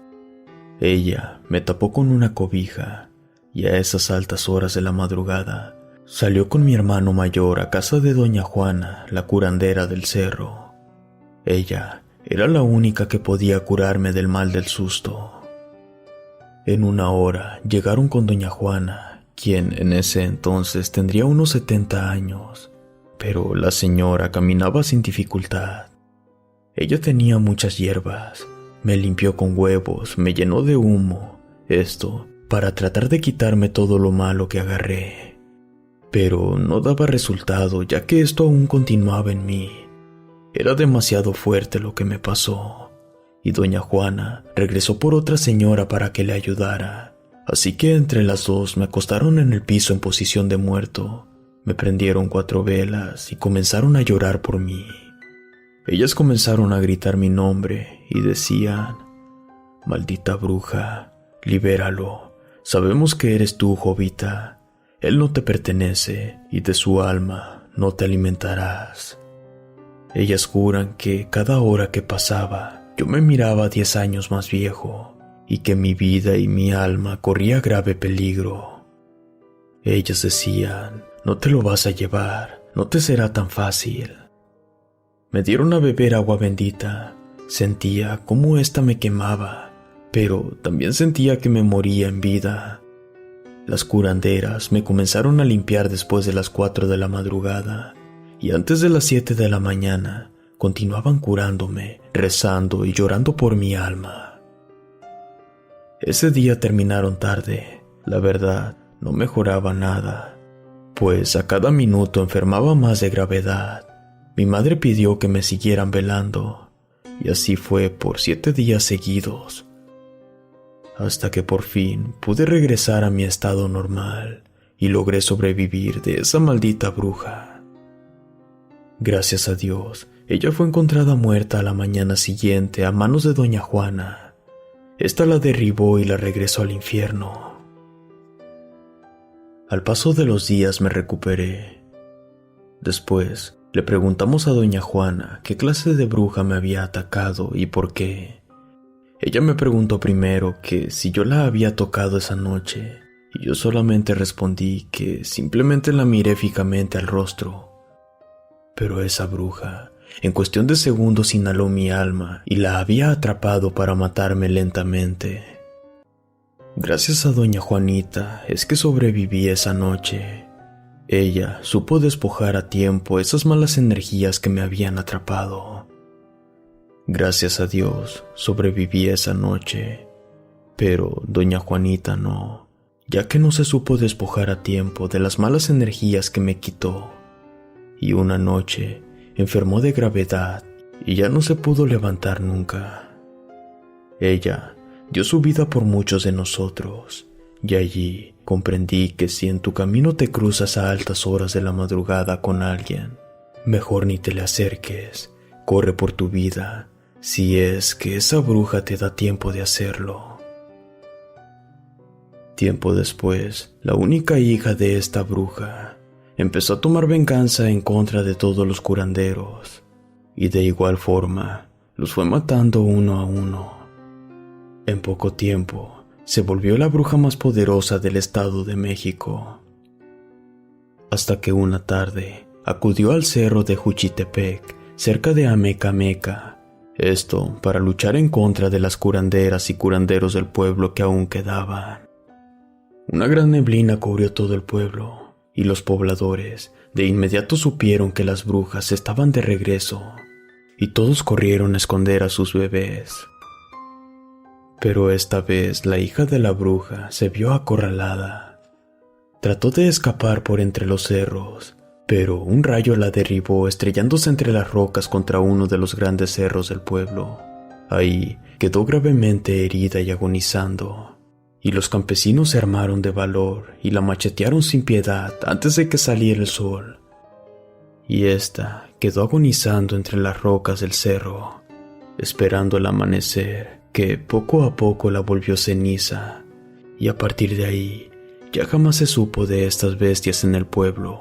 Ella me tapó con una cobija y a esas altas horas de la madrugada salió con mi hermano mayor a casa de doña Juana, la curandera del cerro. Ella era la única que podía curarme del mal del susto. En una hora llegaron con doña Juana, quien en ese entonces tendría unos 70 años, pero la señora caminaba sin dificultad. Ella tenía muchas hierbas, me limpió con huevos, me llenó de humo, esto para tratar de quitarme todo lo malo que agarré. Pero no daba resultado, ya que esto aún continuaba en mí. Era demasiado fuerte lo que me pasó, y doña Juana regresó por otra señora para que le ayudara. Así que entre las dos me acostaron en el piso en posición de muerto, me prendieron 4 velas y comenzaron a llorar por mí. Ellas comenzaron a gritar mi nombre y decían: «Maldita bruja, libéralo. Sabemos que eres tú, Jovita. Él no te pertenece y de su alma no te alimentarás». Ellas juran que cada hora que pasaba yo me miraba 10 años más viejo y que mi vida y mi alma corría grave peligro. Ellas decían: «No te lo vas a llevar, no te será tan fácil». Me dieron a beber agua bendita. Sentía cómo ésta me quemaba, pero también sentía que me moría en vida. Las curanderas me comenzaron a limpiar después de las 4 de la madrugada, y antes de las 7 de la mañana continuaban curándome, rezando y llorando por mi alma. Ese día terminaron tarde. La verdad, no mejoraba nada, pues a cada minuto enfermaba más de gravedad. Mi madre pidió que me siguieran velando, y así fue por 7 días seguidos, hasta que por fin pude regresar a mi estado normal y logré sobrevivir de esa maldita bruja. Gracias a Dios, ella fue encontrada muerta a la mañana siguiente a manos de doña Juana. Esta la derribó y la regresó al infierno. Al paso de los días me recuperé. Después, le preguntamos a doña Juana qué clase de bruja me había atacado y por qué. Ella me preguntó primero que si yo la había tocado esa noche, y yo solamente respondí que simplemente la miré fijamente al rostro. Pero esa bruja, en cuestión de segundos, inhaló mi alma y la había atrapado para matarme lentamente. Gracias a doña Juanita es que sobreviví esa noche. Ella supo despojar a tiempo esas malas energías que me habían atrapado. Gracias a Dios sobreviví esa noche, pero doña Juanita no, ya que no se supo despojar a tiempo de las malas energías que me quitó. Y una noche enfermó de gravedad y ya no se pudo levantar nunca. Ella dio su vida por muchos de nosotros, y allí comprendí que si en tu camino te cruzas a altas horas de la madrugada con alguien, mejor ni te le acerques, corre por tu vida, si es que esa bruja te da tiempo de hacerlo. Tiempo después, la única hija de esta bruja empezó a tomar venganza en contra de todos los curanderos, y de igual forma los fue matando uno a uno. En poco tiempo, se volvió la bruja más poderosa del Estado de México. Hasta que una tarde acudió al cerro de Juchitepec, cerca de Amecameca, esto para luchar en contra de las curanderas y curanderos del pueblo que aún quedaban. Una gran neblina cubrió todo el pueblo, y los pobladores de inmediato supieron que las brujas estaban de regreso, y todos corrieron a esconder a sus bebés. Pero esta vez la hija de la bruja se vio acorralada. Trató de escapar por entre los cerros, pero un rayo la derribó estrellándose entre las rocas contra uno de los grandes cerros del pueblo. Ahí quedó gravemente herida y agonizando, y los campesinos se armaron de valor y la machetearon sin piedad antes de que saliera el sol. Y ésta quedó agonizando entre las rocas del cerro, esperando el amanecer, que poco a poco la volvió ceniza, y a partir de ahí ya jamás se supo de estas bestias en el pueblo.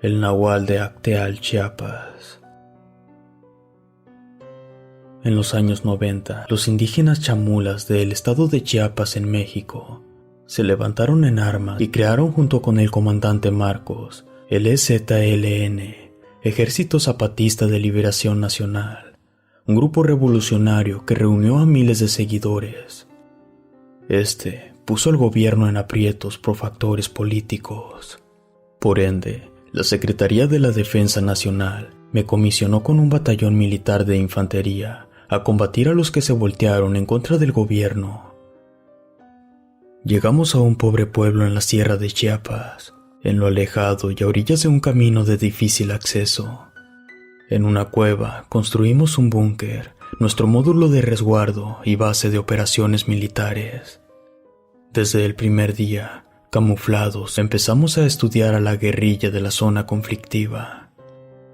El Nahual de Acteal, Chiapas. En los años 90, los indígenas chamulas del estado de Chiapas en México se levantaron en armas y crearon junto con el comandante Marcos el EZLN, Ejército Zapatista de Liberación Nacional, un grupo revolucionario que reunió a miles de seguidores. Este puso al gobierno en aprietos por factores políticos. Por ende, la Secretaría de la Defensa Nacional me comisionó con un batallón militar de infantería a combatir a los que se voltearon en contra del gobierno. Llegamos a un pobre pueblo en la sierra de Chiapas, en lo alejado y a orillas de un camino de difícil acceso. En una cueva construimos un búnker, nuestro módulo de resguardo y base de operaciones militares. Desde el primer día, camuflados, empezamos a estudiar a la guerrilla de la zona conflictiva.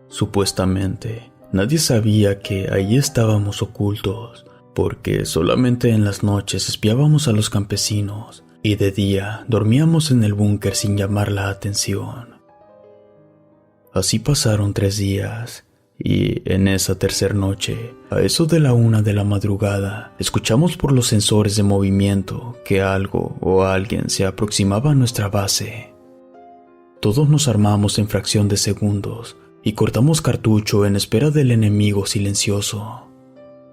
Supuestamente, nadie sabía que ahí estábamos ocultos, porque solamente en las noches espiábamos a los campesinos y de día dormíamos en el búnker sin llamar la atención. Así pasaron 3 días, y en esa tercera noche, a eso de la 1 de la madrugada, escuchamos por los sensores de movimiento que algo o alguien se aproximaba a nuestra base. Todos nos armamos en fracción de segundos y cortamos cartucho en espera del enemigo silencioso.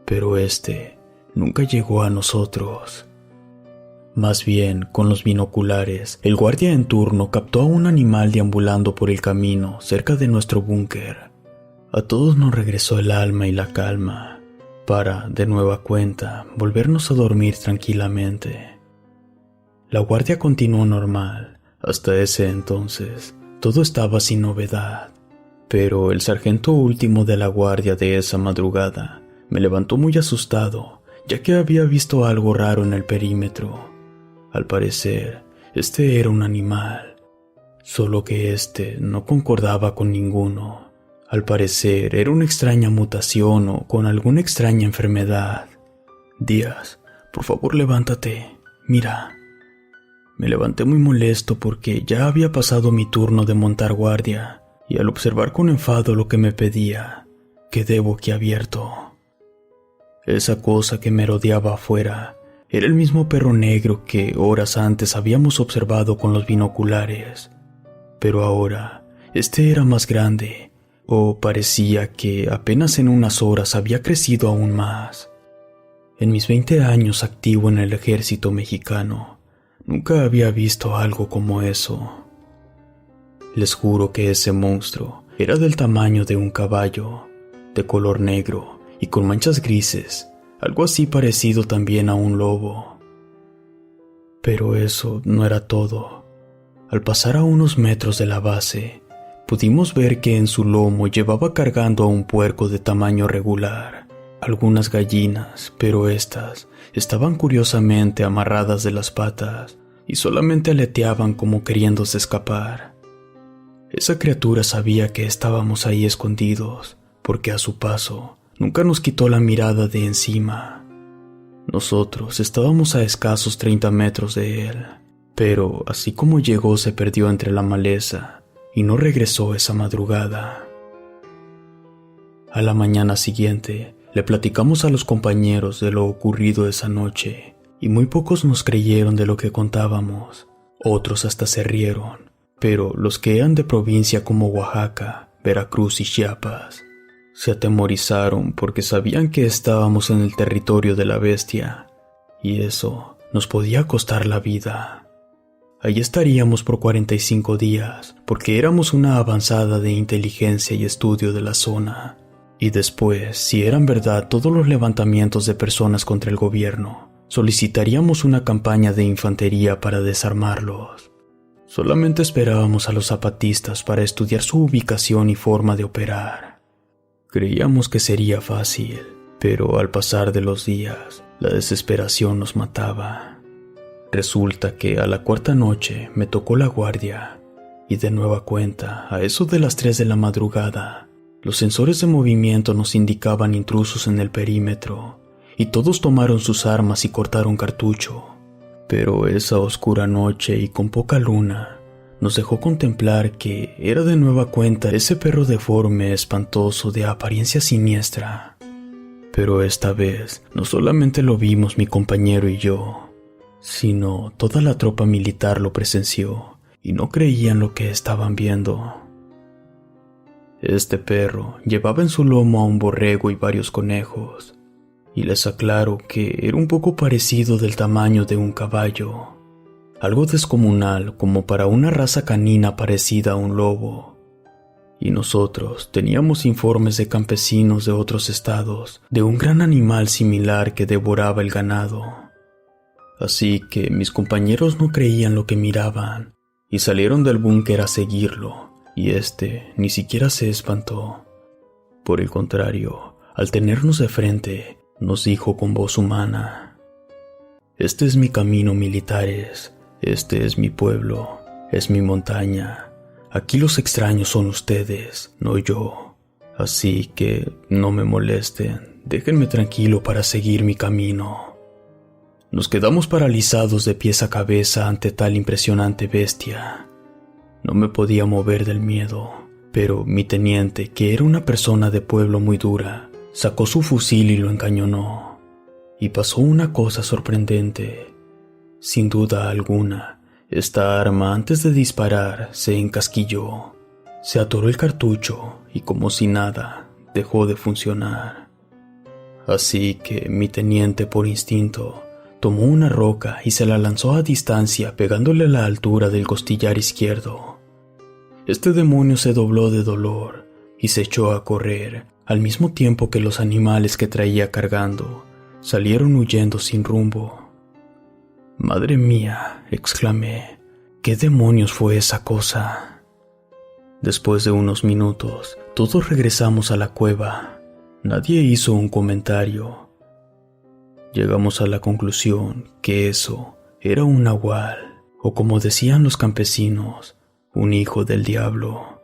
Pero este nunca llegó a nosotros. Más bien, con los binoculares, el guardia en turno captó a un animal deambulando por el camino cerca de nuestro búnker. A todos nos regresó el alma y la calma, para, de nueva cuenta, volvernos a dormir tranquilamente. La guardia continuó normal. Hasta ese entonces, todo estaba sin novedad. Pero el sargento último de la guardia de esa madrugada me levantó muy asustado, ya que había visto algo raro en el perímetro. Al parecer, este era un animal, solo que este no concordaba con ninguno. Al parecer, era una extraña mutación o con alguna extraña enfermedad. Díaz, por favor levántate, mira. Me levanté muy molesto porque ya había pasado mi turno de montar guardia, y al observar con enfado lo que me pedía, quedé boquiabierto. Esa cosa que merodeaba afuera era el mismo perro negro que horas antes habíamos observado con los binoculares, pero ahora este era más grande, o parecía que apenas en unas horas había crecido aún más. En mis 20 años activo en el ejército mexicano, nunca había visto algo como eso. Les juro que ese monstruo era del tamaño de un caballo, de color negro y con manchas grises, algo así parecido también a un lobo. Pero eso no era todo. Al pasar a unos metros de la base, pudimos ver que en su lomo llevaba cargando a un puerco de tamaño regular, algunas gallinas, pero estas estaban curiosamente amarradas de las patas y solamente aleteaban como queriéndose escapar. Esa criatura sabía que estábamos ahí escondidos, porque a su paso nunca nos quitó la mirada de encima. Nosotros estábamos a escasos 30 metros de él, pero así como llegó se perdió entre la maleza y no regresó esa madrugada. A la mañana siguiente, le platicamos a los compañeros de lo ocurrido esa noche, y muy pocos nos creyeron de lo que contábamos. Otros hasta se rieron, pero los que eran de provincia como Oaxaca, Veracruz y Chiapas, se atemorizaron porque sabían que estábamos en el territorio de la bestia, y eso nos podía costar la vida. Allí estaríamos por 45 días, porque éramos una avanzada de inteligencia y estudio de la zona. Y después, si eran verdad todos los levantamientos de personas contra el gobierno, solicitaríamos una campaña de infantería para desarmarlos. Solamente esperábamos a los zapatistas para estudiar su ubicación y forma de operar. Creíamos que sería fácil, pero al pasar de los días, la desesperación nos mataba. Resulta que a la cuarta noche me tocó la guardia, y de nueva cuenta, a eso de las 3 de la madrugada, los sensores de movimiento nos indicaban intrusos en el perímetro, y todos tomaron sus armas y cortaron cartucho. Pero esa oscura noche y con poca luna, nos dejó contemplar que era de nueva cuenta ese perro deforme, espantoso, de apariencia siniestra. Pero esta vez no solamente lo vimos mi compañero y yo, sino toda la tropa militar lo presenció y no creían lo que estaban viendo. Este perro llevaba en su lomo a un borrego y varios conejos, y les aclaro que era un poco parecido del tamaño de un caballo, algo descomunal como para una raza canina parecida a un lobo. Y nosotros teníamos informes de campesinos de otros estados de un gran animal similar que devoraba el ganado. Así que mis compañeros no creían lo que miraban y salieron del búnker a seguirlo, y ni siquiera se espantó. Por el contrario, al tenernos de frente, nos dijo con voz humana: «Este es mi camino, militares. Este es mi pueblo, es mi montaña. Aquí los extraños son ustedes, no yo. Así que no me molesten, déjenme tranquilo para seguir mi camino». Nos quedamos paralizados de pies a cabeza ante tal impresionante bestia. No me podía mover del miedo, pero mi teniente, que era una persona de pueblo muy dura, sacó su fusil y lo encañonó. Y pasó una cosa sorprendente. Sin duda alguna, esta arma antes de disparar se encasquilló, se atoró el cartucho y como si nada, dejó de funcionar. Así que mi teniente por instinto tomó una roca y se la lanzó a distancia pegándole a la altura del costillar izquierdo. Este demonio se dobló de dolor y se echó a correr al mismo tiempo que los animales que traía cargando salieron huyendo sin rumbo. «Madre mía», exclamé, «¿qué demonios fue esa cosa?». Después de unos minutos, todos regresamos a la cueva. Nadie hizo un comentario. Llegamos a la conclusión que eso era un nahual, o como decían los campesinos, un hijo del diablo.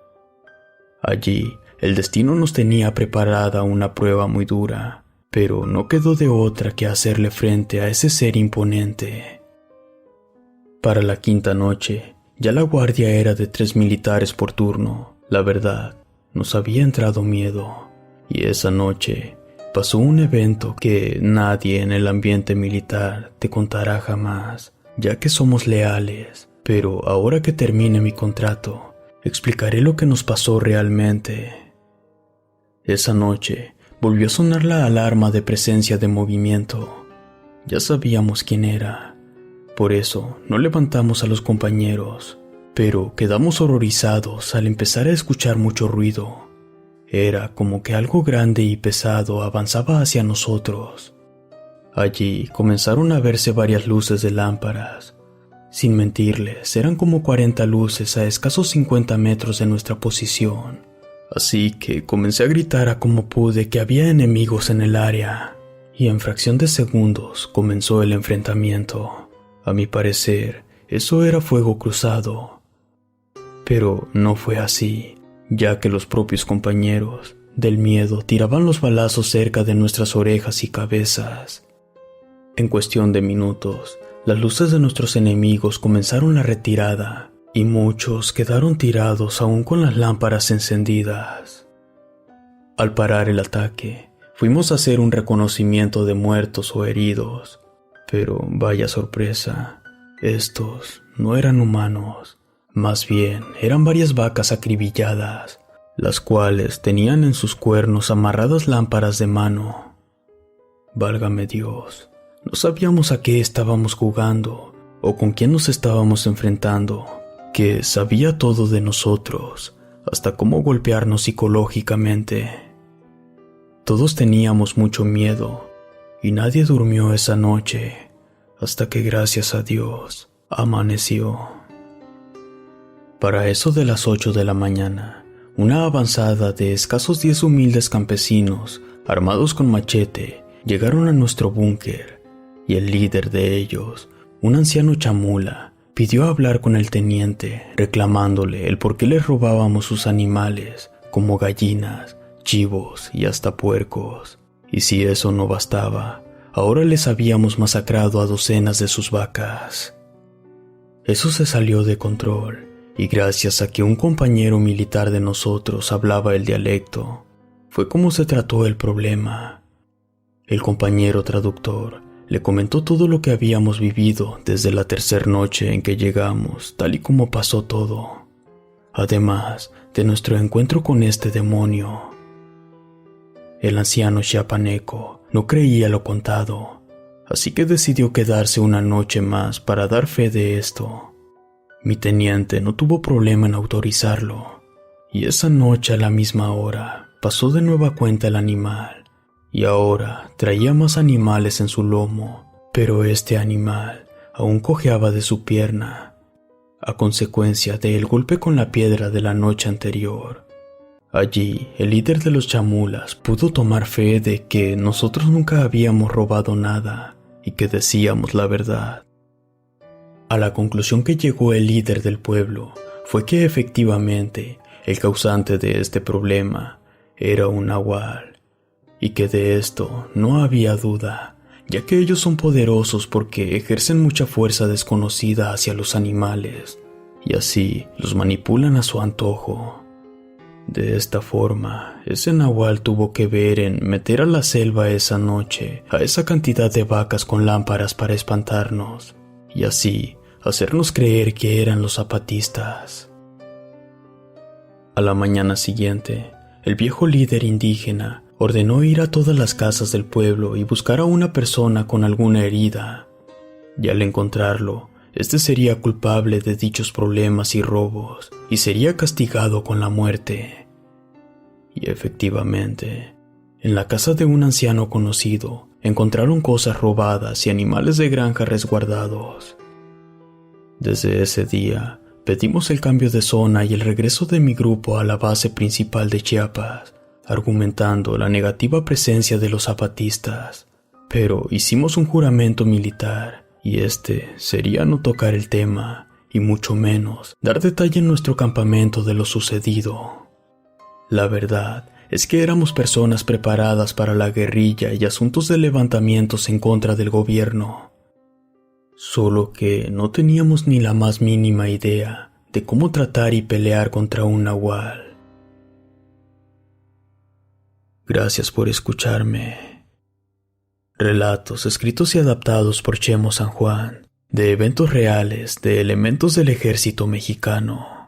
Allí, el destino nos tenía preparada una prueba muy dura, pero no quedó de otra que hacerle frente a ese ser imponente. Para la quinta noche, ya la guardia era de 3 militares por turno. La verdad, nos había entrado miedo, y esa noche pasó un evento que nadie en el ambiente militar te contará jamás, ya que somos leales, pero ahora que termine mi contrato, explicaré lo que nos pasó realmente. Esa noche volvió a sonar la alarma de presencia de movimiento. Ya sabíamos quién era. Por eso no levantamos a los compañeros, pero quedamos horrorizados al empezar a escuchar mucho ruido. Era como que algo grande y pesado avanzaba hacia nosotros. Allí comenzaron a verse varias luces de lámparas. Sin mentirles, eran como 40 luces a escasos 50 metros de nuestra posición. Así que comencé a gritar a como pude que había enemigos en el área, y en fracción de segundos comenzó el enfrentamiento. A mi parecer, eso era fuego cruzado. Pero no fue así, ya que los propios compañeros, del miedo, tiraban los balazos cerca de nuestras orejas y cabezas. En cuestión de minutos, las luces de nuestros enemigos comenzaron la retirada, y muchos quedaron tirados aún con las lámparas encendidas. Al parar el ataque, fuimos a hacer un reconocimiento de muertos o heridos. Pero vaya sorpresa, estos no eran humanos, más bien eran varias vacas acribilladas, las cuales tenían en sus cuernos amarradas lámparas de mano. Válgame Dios, no sabíamos a qué estábamos jugando o con quién nos estábamos enfrentando, que sabía todo de nosotros, hasta cómo golpearnos psicológicamente. Todos teníamos mucho miedo, y nadie durmió esa noche, hasta que gracias a Dios amaneció. Para eso de las 8 de la mañana, una avanzada de escasos 10 humildes campesinos, armados con machete, llegaron a nuestro búnker, y el líder de ellos, un anciano chamula, pidió hablar con el teniente, reclamándole el por qué les robábamos sus animales, como gallinas, chivos y hasta puercos. Y si eso no bastaba, ahora les habíamos masacrado a docenas de sus vacas. Eso se salió de control, y gracias a que un compañero militar de nosotros hablaba el dialecto, fue como se trató el problema. El compañero traductor le comentó todo lo que habíamos vivido desde la tercera noche en que llegamos, tal y como pasó todo. Además de nuestro encuentro con este demonio. El anciano chiapaneco no creía lo contado, así que decidió quedarse una noche más para dar fe de esto. Mi teniente no tuvo problema en autorizarlo, y esa noche a la misma hora pasó de nueva cuenta el animal, y ahora traía más animales en su lomo, pero este animal aún cojeaba de su pierna, a consecuencia del golpe con la piedra de la noche anterior. Allí, el líder de los chamulas pudo tomar fe de que nosotros nunca habíamos robado nada y que decíamos la verdad. A la conclusión que llegó el líder del pueblo fue que efectivamente el causante de este problema era un nahual, y que de esto no había duda, ya que ellos son poderosos porque ejercen mucha fuerza desconocida hacia los animales, y así los manipulan a su antojo. De esta forma, ese nahual tuvo que ver en meter a la selva esa noche a esa cantidad de vacas con lámparas para espantarnos, y así hacernos creer que eran los zapatistas. A la mañana siguiente, el viejo líder indígena ordenó ir a todas las casas del pueblo y buscar a una persona con alguna herida, y al encontrarlo, este sería culpable de dichos problemas y robos, y sería castigado con la muerte. Y efectivamente, en la casa de un anciano conocido, encontraron cosas robadas y animales de granja resguardados. Desde ese día, pedimos el cambio de zona y el regreso de mi grupo a la base principal de Chiapas, argumentando la negativa presencia de los zapatistas. Pero hicimos un juramento militar, y este sería no tocar el tema, y mucho menos dar detalle en nuestro campamento de lo sucedido. La verdad es que éramos personas preparadas para la guerrilla y asuntos de levantamientos en contra del gobierno. Solo que no teníamos ni la más mínima idea de cómo tratar y pelear contra un nahual. Gracias por escucharme. Relatos escritos y adaptados por Chemo San Juan, de eventos reales de elementos del ejército mexicano.